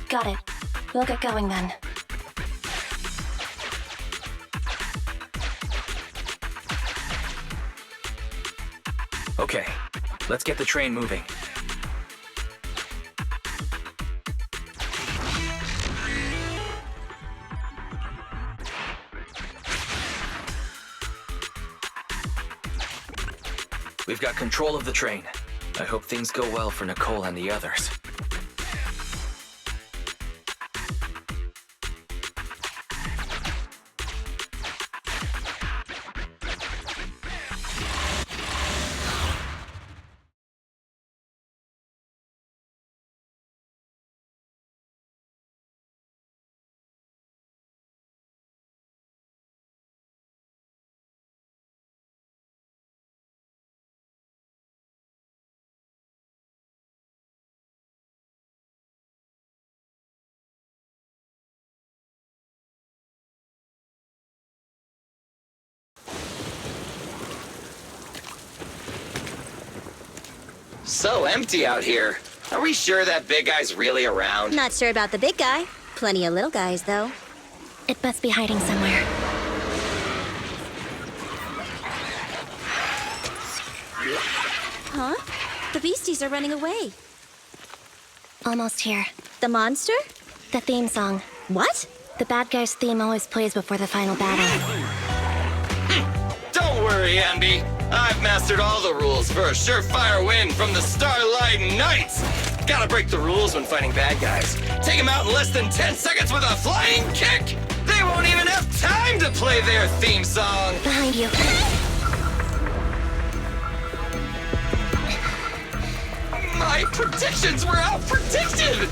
Got it. We'll get going then. Okay, let's get the train moving. We've got control of the train. I hope things go well for Nicole and the others. So empty out here. Are we sure that big guy's really around? Not sure about the big guy. Plenty of little guys, though. It must be hiding somewhere. Huh? The beasties are running away. Almost here. The monster? The theme song. What? The bad guy's theme always plays before the final battle. Don't worry, Ambi. I've mastered all the rules for a surefire win from the Starlight Knights. Gotta break the rules when fighting bad guys. Take them out in less than 10 seconds with a flying kick. They won't even have time to play their theme song. Behind you. My predictions were out-predicted!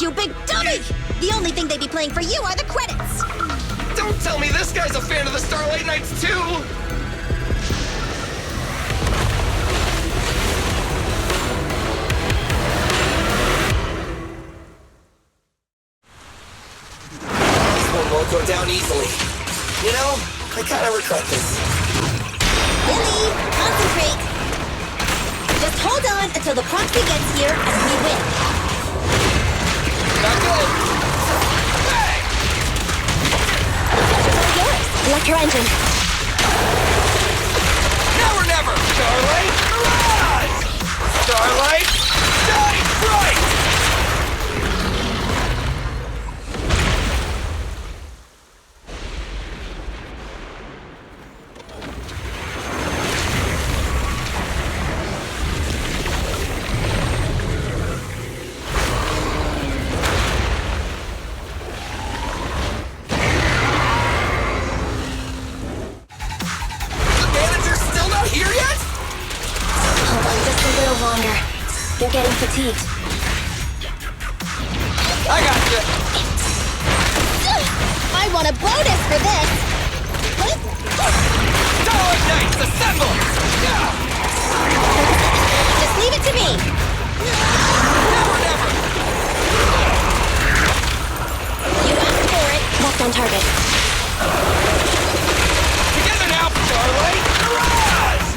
You big dummy! The only thing they'd be playing for you are the credits! Don't tell me this guy's a fan of the Starlight Knights, too! This one won't go down easily. You know, I kinda regret this. Billy, concentrate! Just hold on until the proxy gets here and we win. Not good! Hey! Yours. Electro engine. Now or never! Starlight, arise! Starlight, shine bright! longer. They're getting fatigued. I got you. I want a bonus for this! Tower Knights, assemble! Just leave it to me! Never, never! You asked for it! Locked on target. Together now, Starlight! Mirage!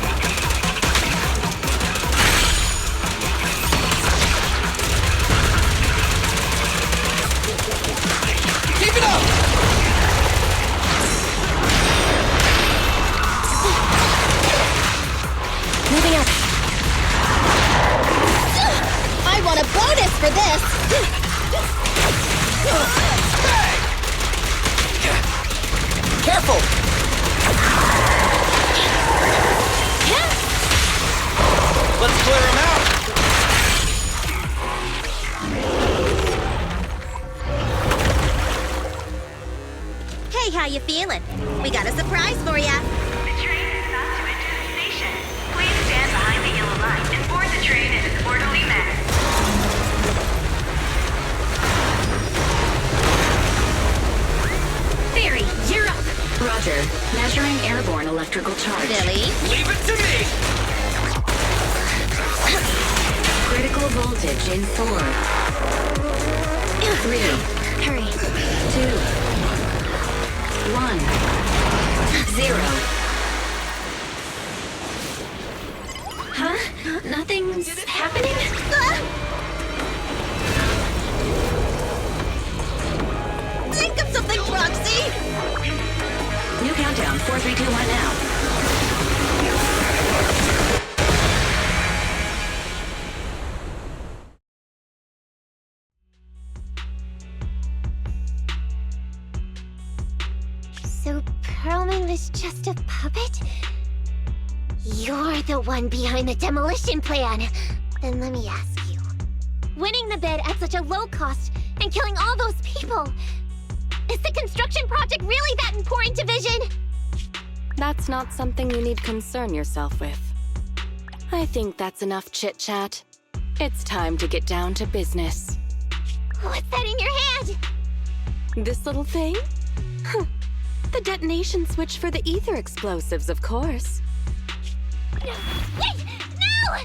Keep it up! Moving up. I want a bonus for this! Hey! Careful! Let's clear him out! Hey, how you feeling? We got a surprise for ya! The train is about to enter the station. Please stand behind the yellow line and board the train in an orderly manner. Theory, you're up. Roger. Measuring airborne electrical charge. Billy? Leave it to me! Critical voltage in 4. 3. Hurry. 2. 1. 0. Huh? Nothing's happening? Think of something, Roxy! New countdown. 4, 3, 2, 1 now. So Perlman was just a puppet? You're the one behind the demolition plan. Then let me ask you. Winning the bid at such a low cost and killing all those people. Is the construction project really that important to Vision? That's not something you need concern yourself with. I think that's enough chit-chat. It's time to get down to business. What's that in your hand? This little thing? Huh. The detonation switch for the ether explosives, of course. Wait! No!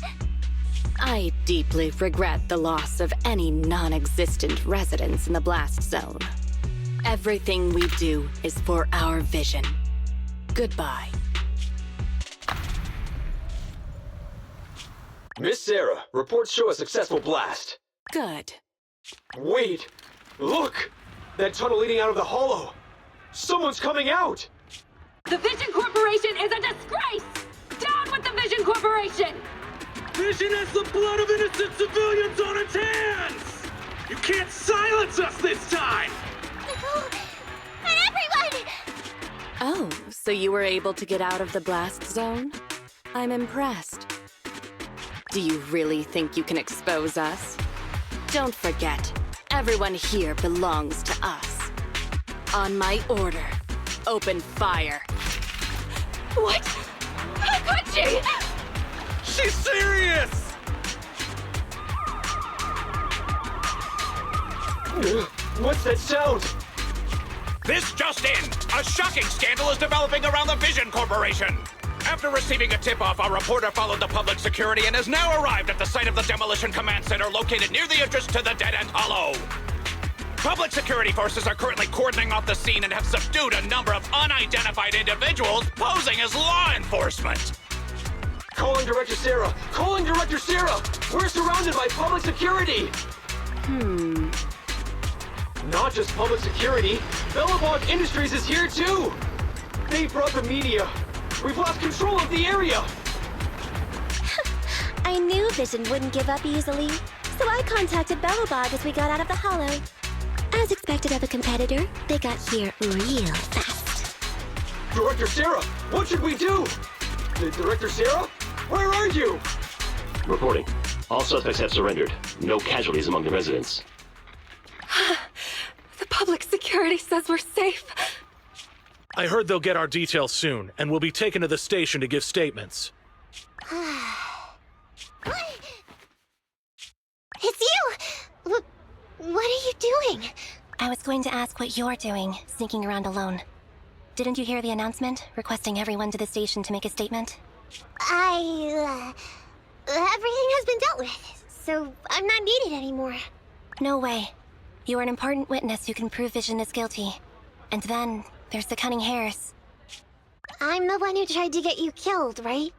I deeply regret the loss of any non-existent residents in the blast zone. Everything we do is for our vision. Goodbye. Miss Sarah, reports show a successful blast. Good. Wait! Look! That tunnel leading out of the hollow! Someone's coming out! The Vision Corporation is a disgrace! Down with the Vision Corporation! Vision has the blood of innocent civilians on its hands! You can't silence us this time! And everyone! Oh, so you were able to get out of the blast zone? I'm impressed. Do you really think you can expose us? Don't forget, everyone here belongs to us. On my order, open fire. What? How could she? She's serious! What's that sound? This just in! A shocking scandal is developing around the Vision Corporation! After receiving a tip-off, our reporter followed the public security and has now arrived at the site of the Demolition Command Center located near the entrance to the Dead-End Hollow. Public security forces are currently cordoning off the scene and have subdued a number of unidentified individuals posing as law enforcement. Calling Director Sarah! Calling Director Sarah! We're surrounded by public security! Not just public security, Bellabog Industries is here too! They brought the media! We've lost control of the area! I knew Vision wouldn't give up easily, so I contacted Bellabog as we got out of the hollow. As expected of a competitor, they got here real fast. Director Sarah, what should we do? Director Sarah? Where are you? Reporting. All suspects have surrendered. No casualties among the residents. The public security says we're safe. I heard they'll get our details soon, and we'll be taken to the station to give statements. What? I was going to ask what you're doing, sneaking around alone. Didn't you hear the announcement, requesting everyone to the station to make a statement? Everything has been dealt with, so I'm not needed anymore. No way. You are an important witness who can prove Vision is guilty. And then, there's the Cunning Hares. I'm the one who tried to get you killed, right?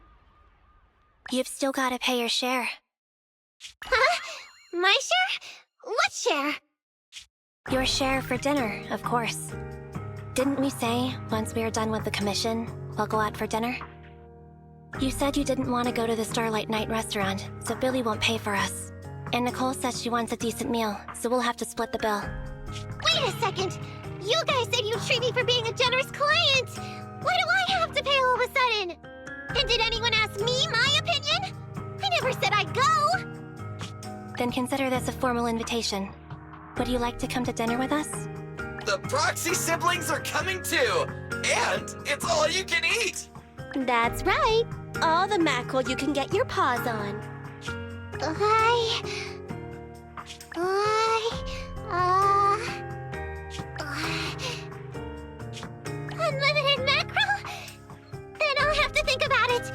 You've still gotta pay your share. Huh? My share? What share? Your share for dinner, of course. Didn't we say, once we are done with the commission, we'll go out for dinner? You said you didn't want to go to the Starlight Night restaurant, so Billy won't pay for us. And Nicole says she wants a decent meal, so we'll have to split the bill. Wait a second! You guys said you'd treat me for being a generous client! Why do I have to pay all of a sudden? And did anyone ask me my opinion? I never said I'd go! Then consider this a formal invitation. Would you like to come to dinner with us? The Proxy siblings are coming too! And it's all you can eat! That's right. All the mackerel you can get your paws on. Unlimited mackerel? Then I'll have to think about it.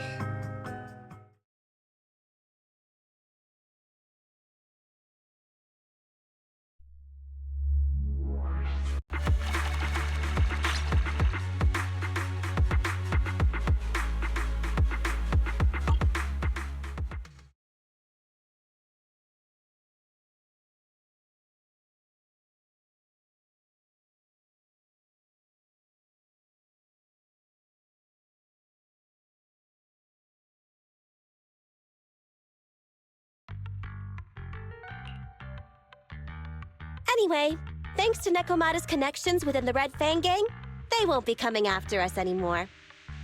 Anyway, thanks to Nekomata's connections within the Red Fang Gang, they won't be coming after us anymore.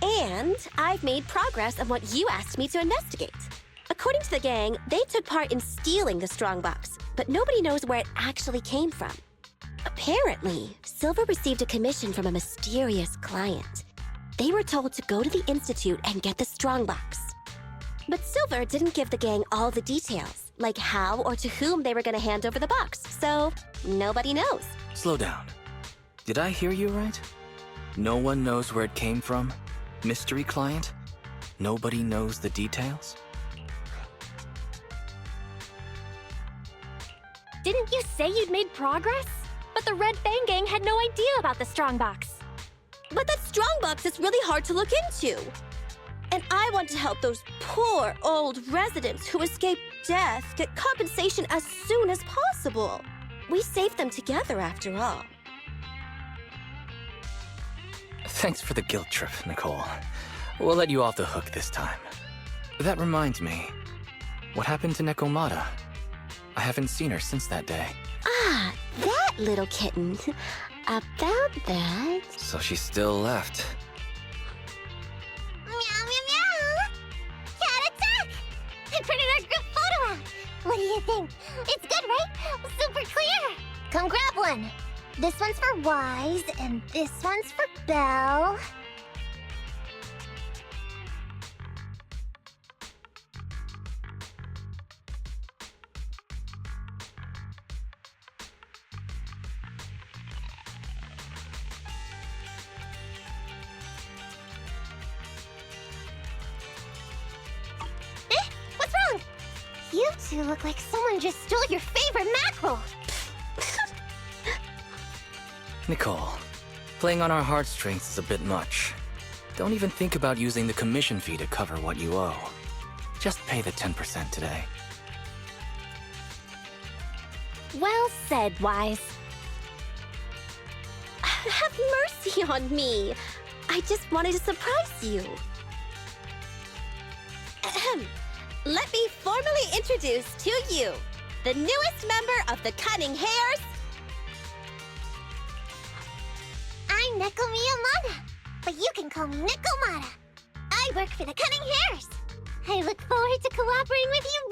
And I've made progress on what you asked me to investigate. According to the gang, they took part in stealing the strongbox, but nobody knows where it actually came from. Apparently, Silver received a commission from a mysterious client. They were told to go to the Institute and get the strongbox. But Silver didn't give the gang all the details, like how or to whom they were going to hand over the box, so nobody knows. Slow down. Did I hear you right? No one knows where it came from? Mystery client? Nobody knows the details? Didn't you say you'd made progress? But the Red Fang Gang had no idea about the strongbox. But that strongbox is really hard to look into. And I want to help those poor old residents who escaped death get compensation as soon as possible. We saved them together, after all. Thanks for the guilt trip, Nicole. We'll let you off the hook this time. That reminds me, what happened to Nekomata? I haven't seen her since that day. Ah, that little kitten. About that... So she's still left. Meow, meow, meow! Cat attack! I printed our group photo out! What do you think? It's good, right? Super clear! Come grab one! This one's for Wise, and this one's for Belle. What's wrong? You two look like someone just stole your favorite mackerel. Nicole, playing on our heartstrings is a bit much. Don't even think about using the commission fee to cover what you owe. Just pay the 10% today. Well said, Wise. Have mercy on me. I just wanted to surprise you. Ahem. Let me formally introduce to you the newest member of the Cunning Hares. I'm Neko Miyamada, but you can call me Nekomata. I work for the Cunning Hares. I look forward to cooperating with you